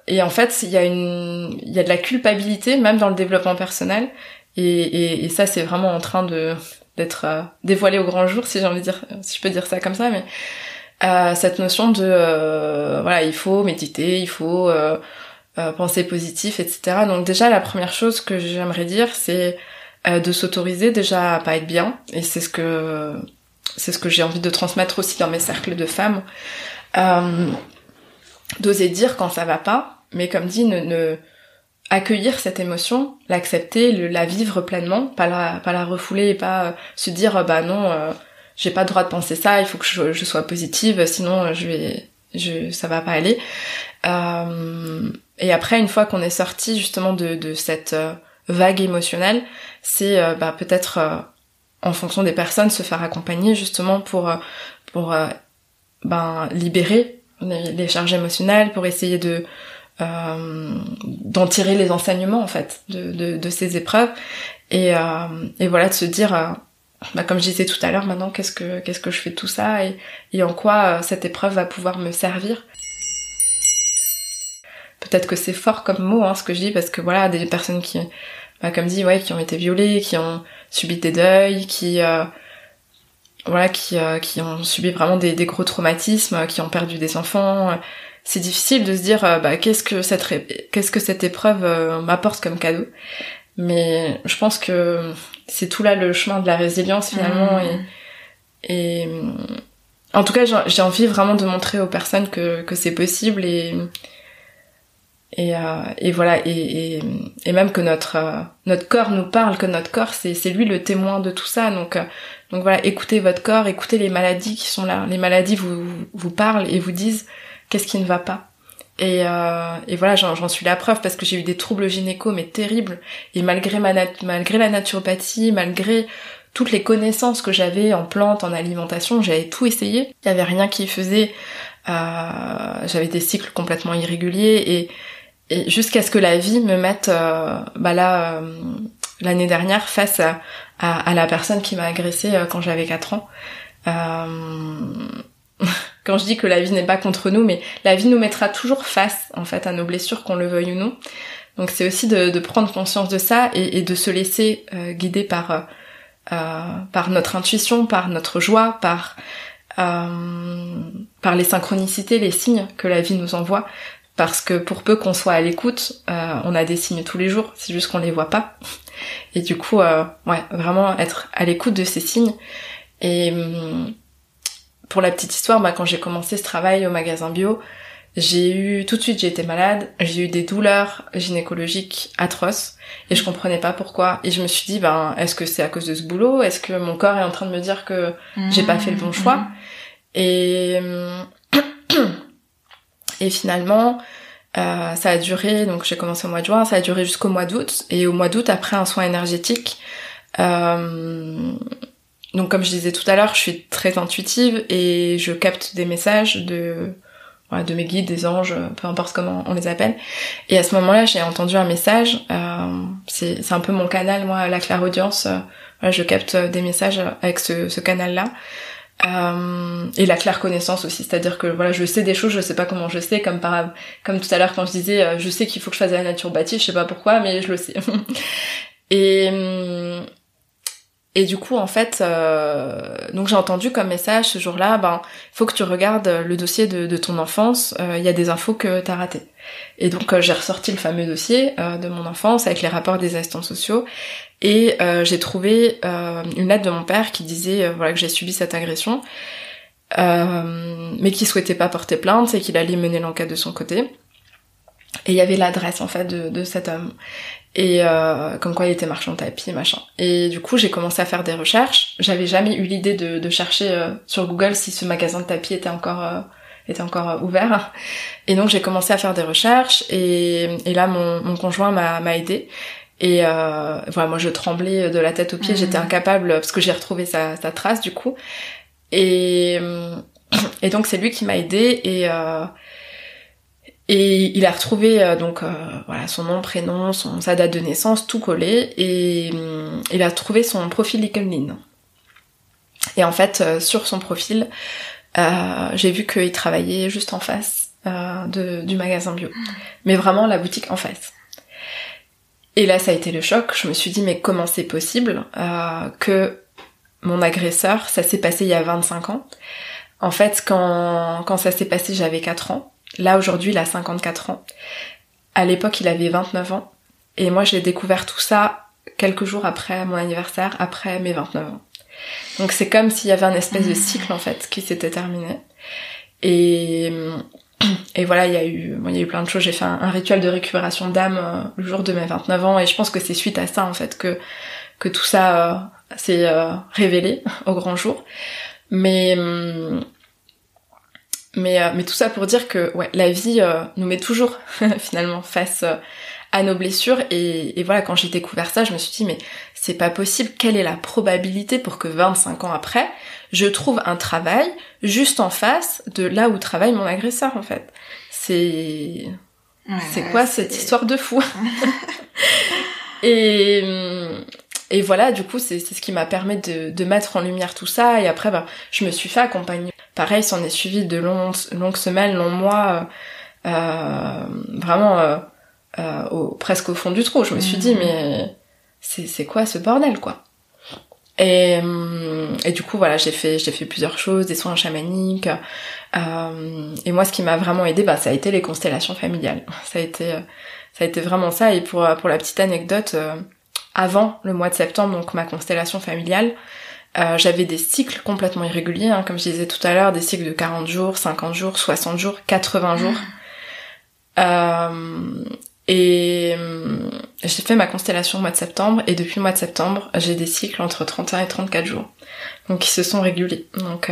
Et en fait, il y a de la culpabilité même dans le développement personnel et ça c'est vraiment en train d'être dévoilé au grand jour si j'ai envie de dire, si je peux dire ça comme ça, mais cette notion de voilà, il faut méditer, il faut penser positif, etc. Donc déjà la première chose que j'aimerais dire c'est de s'autoriser déjà à pas être bien et c'est ce que j'ai envie de transmettre aussi dans mes cercles de femmes, d'oser dire quand ça va pas, mais comme dit ne accueillir cette émotion, l'accepter, la vivre pleinement, pas la refouler et pas se dire non j'ai pas le droit de penser ça, il faut que je sois positive sinon ça va pas aller. Et après, une fois qu'on est sorti justement de cette vague émotionnelle, c'est peut-être en fonction des personnes se faire accompagner justement pour libérer les charges émotionnelles, pour essayer d'en tirer les enseignements en fait de ces épreuves et voilà, de se dire comme je disais tout à l'heure, maintenant qu'est-ce que je fais de tout ça et en quoi cette épreuve va pouvoir me servir. Peut-être que c'est fort comme mot ce que je dis, parce que voilà, des personnes qui comme dit, ouais, qui ont été violées, qui ont subi des deuils, qui ont subi vraiment des gros traumatismes, qui ont perdu des enfants, c'est difficile de se dire qu'est-ce que cette épreuve m'apporte comme cadeau. Mais je pense que c'est tout là le chemin de la résilience finalement et en tout cas j'ai envie vraiment de montrer aux personnes que c'est possible Et voilà, et même que notre corps nous parle, que notre corps c'est lui le témoin de tout ça. Donc voilà, écoutez votre corps, écoutez les maladies qui sont là. Les maladies vous parlent et vous disent qu'est-ce qui ne va pas. Et voilà, j'en suis la preuve parce que j'ai eu des troubles gynéco mais terribles. Et malgré la naturopathie, malgré toutes les connaissances que j'avais en plantes, en alimentation, j'avais tout essayé. Il y avait rien qui faisait. J'avais des cycles complètement irréguliers et jusqu'à ce que la vie me mette l'année dernière face à la personne qui m'a agressée quand j'avais 4 ans. Quand je dis que la vie n'est pas contre nous, mais la vie nous mettra toujours face en fait à nos blessures, qu'on le veuille ou non. Donc c'est aussi de prendre conscience de ça et de se laisser guider par notre intuition, par notre joie, par les synchronicités, les signes que la vie nous envoie. Parce que pour peu qu'on soit à l'écoute, on a des signes tous les jours, c'est juste qu'on les voit pas. Et du coup, vraiment être à l'écoute de ces signes. Et pour la petite histoire, quand j'ai commencé ce travail au magasin bio, tout de suite j'ai été malade, j'ai eu des douleurs gynécologiques atroces et je comprenais pas pourquoi. Et je me suis dit, est-ce que c'est à cause de ce boulot? Est-ce que mon corps est en train de me dire que j'ai pas fait le bon choix? Et finalement, ça a duré, donc j'ai commencé au mois de juin, ça a duré jusqu'au mois d'août. Et au mois d'août, après un soin énergétique, donc comme je disais tout à l'heure, je suis très intuitive et je capte des messages de mes guides, des anges, peu importe comment on les appelle. Et à ce moment-là, j'ai entendu un message, c'est un peu mon canal, moi, la clairaudience, je capte des messages avec ce canal-là. Et la claire connaissance aussi, c'est-à-dire que je sais des choses, je sais pas comment je sais, comme tout à l'heure quand je disais je sais qu'il faut que je fasse de la naturopathie, je sais pas pourquoi mais je le sais. Et du coup en fait donc j'ai entendu comme message ce jour-là, faut que tu regardes le dossier de ton enfance, il y a des infos que t'as ratées. Et donc j'ai ressorti le fameux dossier de mon enfance avec les rapports des assistants sociaux. Et j'ai trouvé une lettre de mon père qui disait que j'ai subi cette agression, mais qui souhaitait pas porter plainte et qu'il allait mener l'enquête de son côté. Et il y avait l'adresse en fait de cet homme. Et comme quoi il était marchand de tapis, machin. Et du coup j'ai commencé à faire des recherches. J'avais jamais eu l'idée de chercher sur Google si ce magasin de tapis était encore ouvert. Et donc j'ai commencé à faire des recherches et là mon conjoint m'a aidée. Et moi je tremblais de la tête aux pieds, j'étais incapable parce que j'ai retrouvé sa trace du coup. Et donc c'est lui qui m'a aidée et il a retrouvé son nom, prénom, sa date de naissance, tout collé et il a trouvé son profil LinkedIn. Et en fait sur son profil, j'ai vu qu'il travaillait juste en face du magasin bio. Mais vraiment la boutique en face. Et là, ça a été le choc. Je me suis dit, mais comment c'est possible que mon agresseur, ça s'est passé il y a 25 ans. En fait, quand ça s'est passé, j'avais 4 ans. Là, aujourd'hui, il a 54 ans. À l'époque, il avait 29 ans. Et moi, j'ai découvert tout ça quelques jours après mon anniversaire, après mes 29 ans. Donc, c'est comme s'il y avait un espèce de cycle, en fait, qui s'était terminé. Et voilà, il y a eu plein de choses. J'ai fait un rituel de récupération d'âme le jour de mes 29 ans et je pense que c'est suite à ça en fait que tout ça s'est révélé au grand jour. Mais tout ça pour dire que la vie nous met toujours finalement face à nos blessures et voilà, quand j'ai découvert ça, je me suis dit mais c'est pas possible, quelle est la probabilité pour que 25 ans après, je trouve un travail juste en face de là où travaille mon agresseur en fait. C'est quoi cette histoire de fou? Et voilà, du coup, c'est ce qui m'a permis de mettre en lumière tout ça. Et après, je me suis fait accompagner. Pareil, s'en est suivi de longues semaines, longs mois, vraiment presque au fond du trou. Je me suis dit, mais c'est quoi ce bordel, quoi? Et du coup, voilà, j'ai fait plusieurs choses, des soins chamaniques. Et moi, ce qui m'a vraiment aidée, ça a été les constellations familiales. Ça a été vraiment ça. Et pour la petite anecdote, avant le mois de septembre, donc ma constellation familiale, j'avais des cycles complètement irréguliers, hein, comme je disais tout à l'heure, des cycles de 40 jours, 50 jours, 60 jours, 80 jours. Et j'ai fait ma constellation au mois de septembre, et depuis le mois de septembre, j'ai des cycles entre 31 et 34 jours. Donc, ils se sont régulés. Donc,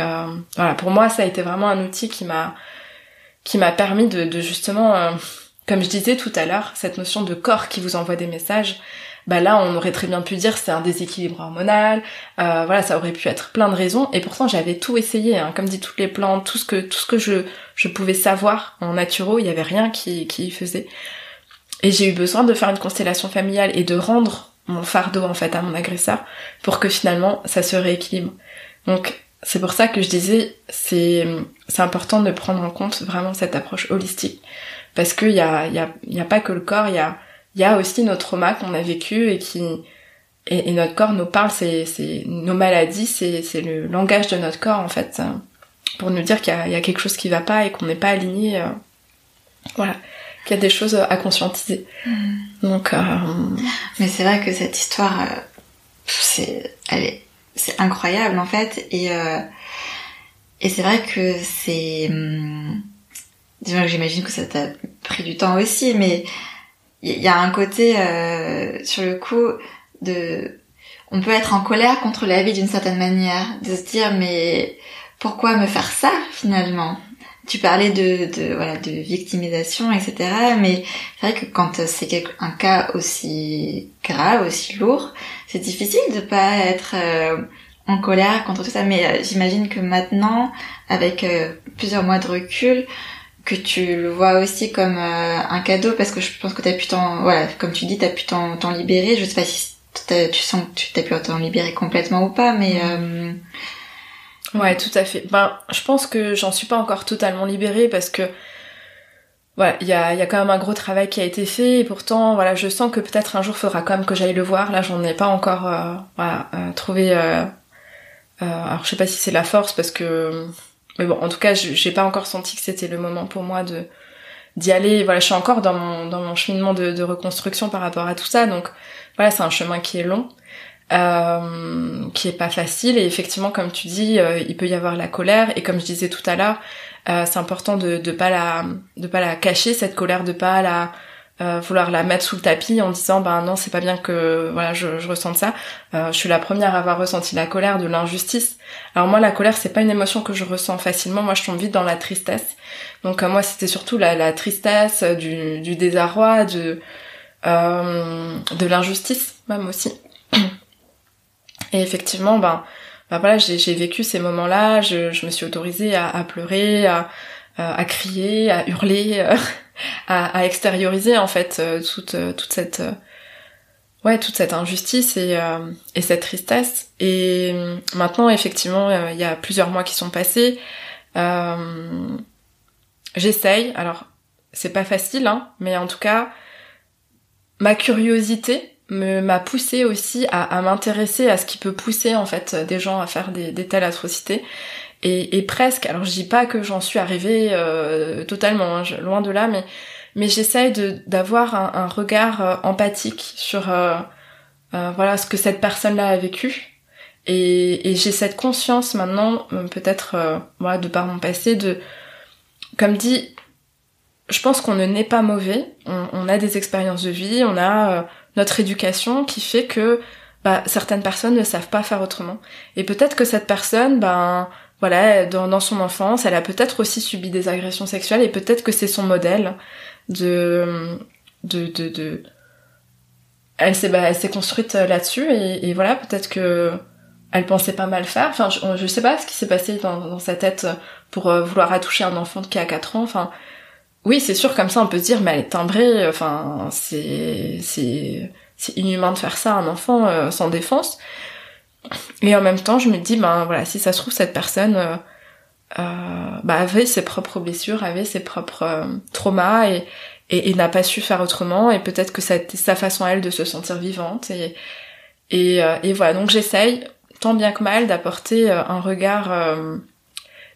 voilà, pour moi, ça a été vraiment un outil qui m'a permis de justement, comme je disais tout à l'heure, cette notion de corps qui vous envoie des messages. Bah là, on aurait très bien pu dire c'est un déséquilibre hormonal, voilà, ça aurait pu être plein de raisons, et pourtant j'avais tout essayé, hein, comme dit toutes les plantes, tout ce que je pouvais savoir en naturo, il y avait rien qui y faisait. Et j'ai eu besoin de faire une constellation familiale et de rendre mon fardeau en fait à mon agresseur pour que finalement ça se rééquilibre. Donc c'est pour ça que je disais c'est important de prendre en compte vraiment cette approche holistique, parce que il y a pas que le corps, il y a aussi nos traumas qu'on a vécu et notre corps nous parle, c'est nos maladies, c'est le langage de notre corps en fait, pour nous dire qu'il y a quelque chose qui va pas et qu'on n'est pas aligné, voilà, qu'il y a des choses à conscientiser. Donc mais c'est vrai que cette histoire c'est incroyable en fait, et c'est vrai que c'est j'imagine que ça t'a pris du temps aussi, mais il y a un côté sur le coup on peut être en colère contre la vie d'une certaine manière, de se dire mais pourquoi me faire ça finalement? Tu parlais de victimisation, etc. Mais c'est vrai que quand c'est un cas aussi grave, aussi lourd, c'est difficile de pas être en colère contre tout ça. Mais j'imagine que maintenant, avec plusieurs mois de recul, que tu le vois aussi comme un cadeau, parce que je pense que t'as pu comme tu dis, t'as pu t'en libérer. Je sais pas si tu sens que tu t'as pu t'en libérer complètement ou pas, mais ouais, tout à fait. Je pense que j'en suis pas encore totalement libérée, parce que voilà, il y a quand même un gros travail qui a été fait, et pourtant voilà, je sens que peut-être un jour faudra quand même que j'aille le voir. Là, j'en ai pas encore trouvé alors je sais pas si c'est la force, parce que mais bon, en tout cas, j'ai pas encore senti que c'était le moment pour moi d'y aller. Voilà, je suis encore dans mon cheminement de reconstruction par rapport à tout ça. Donc voilà, c'est un chemin qui est long, qui est pas facile. Et effectivement, comme tu dis, il peut y avoir la colère. Et comme je disais tout à l'heure, c'est important de pas la cacher, cette colère, de pas vouloir la mettre sous le tapis en disant non, c'est pas bien que voilà je ressente ça. Je suis la première à avoir ressenti la colère de l'injustice. Alors moi, la colère, c'est pas une émotion que je ressens facilement. Moi, je tombe vite dans la tristesse. Donc moi, c'était surtout la tristesse, du désarroi, de l'injustice même aussi. Et effectivement, voilà, j'ai vécu ces moments-là. Je me suis autorisée à pleurer, à crier, à hurler, à extérioriser en fait toute cette injustice et cette tristesse. Et maintenant, effectivement, il y a plusieurs mois qui sont passés. J'essaye. Alors, c'est pas facile, hein, mais en tout cas, ma curiosité m'a poussée aussi à m'intéresser à ce qui peut pousser en fait des gens à faire des telles atrocités. Et presque, alors je dis pas que j'en suis arrivée totalement, hein, loin de là, mais j'essaye d'avoir un regard empathique sur voilà ce que cette personne-là a vécu, et j'ai cette conscience maintenant, peut-être voilà, de par mon passé, comme dit, je pense qu'on ne naît pas mauvais, on a des expériences de vie, on a notre éducation qui fait que certaines personnes ne savent pas faire autrement, et peut-être que cette personne voilà, dans son enfance, elle a peut-être aussi subi des agressions sexuelles, et peut-être que c'est son modèle elle s'est construite là-dessus, et voilà, peut-être que elle pensait pas mal faire. Enfin, je sais pas ce qui s'est passé dans sa tête pour vouloir attoucher un enfant qui a 4 ans. Enfin, oui, c'est sûr, comme ça on peut se dire mais elle est timbrée, enfin c'est inhumain de faire ça à un enfant sans défense. Et en même temps, je me dis voilà, si ça se trouve cette personne avait ses propres blessures, avait ses propres traumas, et n'a pas su faire autrement, et peut-être que c'était sa façon à elle de se sentir vivante, et voilà. Donc j'essaye tant bien que mal d'apporter un regard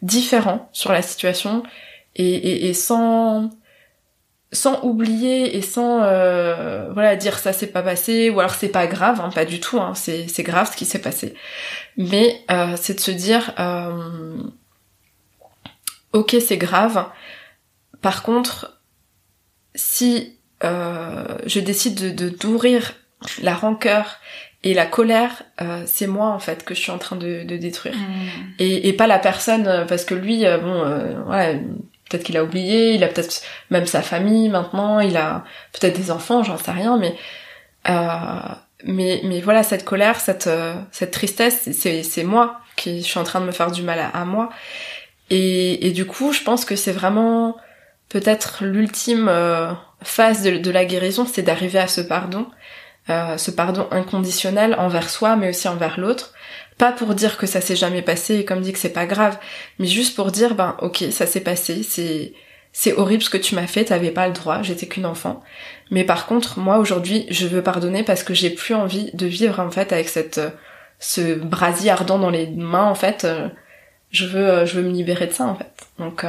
différent sur la situation, et sans oublier, et sans voilà, dire ça s'est pas passé, ou alors c'est pas grave, hein, pas du tout, hein, c'est grave ce qui s'est passé, mais c'est de se dire ok, c'est grave, par contre si je décide de nourrir la rancœur et la colère, c'est moi en fait que je suis en train de détruire. Et pas la personne, parce que lui, voilà, peut-être qu'il a oublié, il a peut-être même sa famille maintenant, il a peut-être des enfants, j'en sais rien, mais voilà, cette colère, cette tristesse, c'est moi qui je suis en train de me faire du mal à moi. Et du coup, je pense que c'est vraiment peut-être l'ultime phase de la guérison, c'est d'arriver à ce pardon inconditionnel envers soi, mais aussi envers l'autre. Pas pour dire que ça s'est jamais passé et comme dit que c'est pas grave, mais juste pour dire, ok, ça s'est passé, c'est horrible ce que tu m'as fait, t'avais pas le droit, j'étais qu'une enfant. Mais par contre, moi aujourd'hui, je veux pardonner parce que j'ai plus envie de vivre en fait avec ce brasier ardent dans les mains en fait. Je veux me libérer de ça en fait. Donc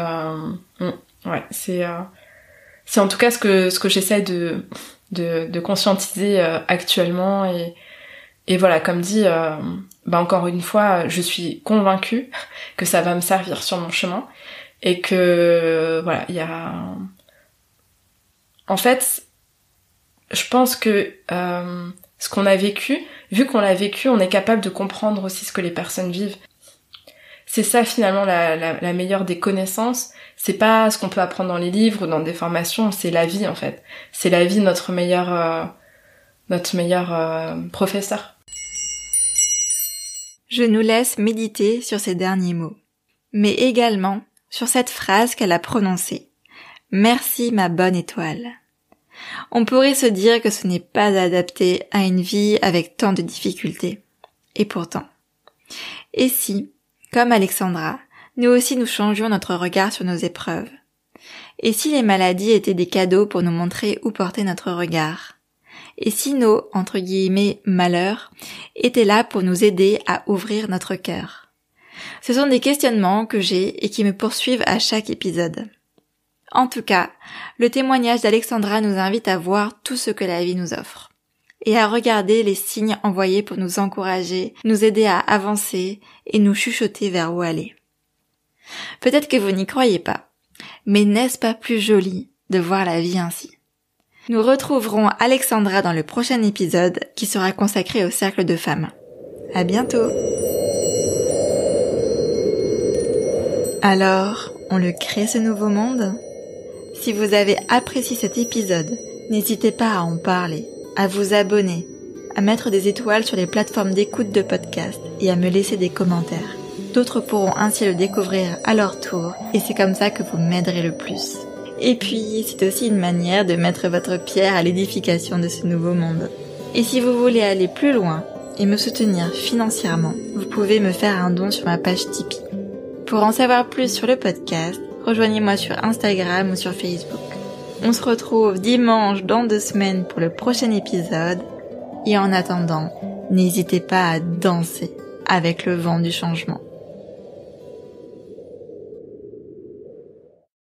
ouais, c'est en tout cas ce que j'essaie de conscientiser actuellement et voilà, comme dit, encore une fois, je suis convaincue que ça va me servir sur mon chemin et que voilà, il y a en fait, je pense que ce qu'on a vécu, vu qu'on l'a vécu, on est capable de comprendre aussi ce que les personnes vivent. C'est ça finalement la meilleure des connaissances. C'est pas ce qu'on peut apprendre dans les livres ou dans des formations, c'est la vie en fait. C'est la vie notre meilleur professeur. Je nous laisse méditer sur ces derniers mots, mais également sur cette phrase qu'elle a prononcée. Merci ma bonne étoile. On pourrait se dire que ce n'est pas adapté à une vie avec tant de difficultés. Et pourtant. Et si, comme Alexandra, nous aussi nous changions notre regard sur nos épreuves? Et si les maladies étaient des cadeaux pour nous montrer où porter notre regard? Et si nos, entre guillemets, malheurs étaient là pour nous aider à ouvrir notre cœur? Ce sont des questionnements que j'ai et qui me poursuivent à chaque épisode. En tout cas, le témoignage d'Alexandra nous invite à voir tout ce que la vie nous offre et à regarder les signes envoyés pour nous encourager, nous aider à avancer et nous chuchoter vers où aller. Peut-être que vous n'y croyez pas, mais n'est-ce pas plus joli de voir la vie ainsi? Nous retrouverons Alexandra dans le prochain épisode qui sera consacré au cercle de femmes. À bientôt! Alors, on le crée ce nouveau monde? Si vous avez apprécié cet épisode, n'hésitez pas à en parler, à vous abonner, à mettre des étoiles sur les plateformes d'écoute de podcast et à me laisser des commentaires. D'autres pourront ainsi le découvrir à leur tour et c'est comme ça que vous m'aiderez le plus. Et puis, c'est aussi une manière de mettre votre pierre à l'édification de ce nouveau monde. Et si vous voulez aller plus loin et me soutenir financièrement, vous pouvez me faire un don sur ma page Tipeee. Pour en savoir plus sur le podcast, rejoignez-moi sur Instagram ou sur Facebook. On se retrouve dimanche dans 2 semaines pour le prochain épisode. Et en attendant, n'hésitez pas à danser avec le vent du changement.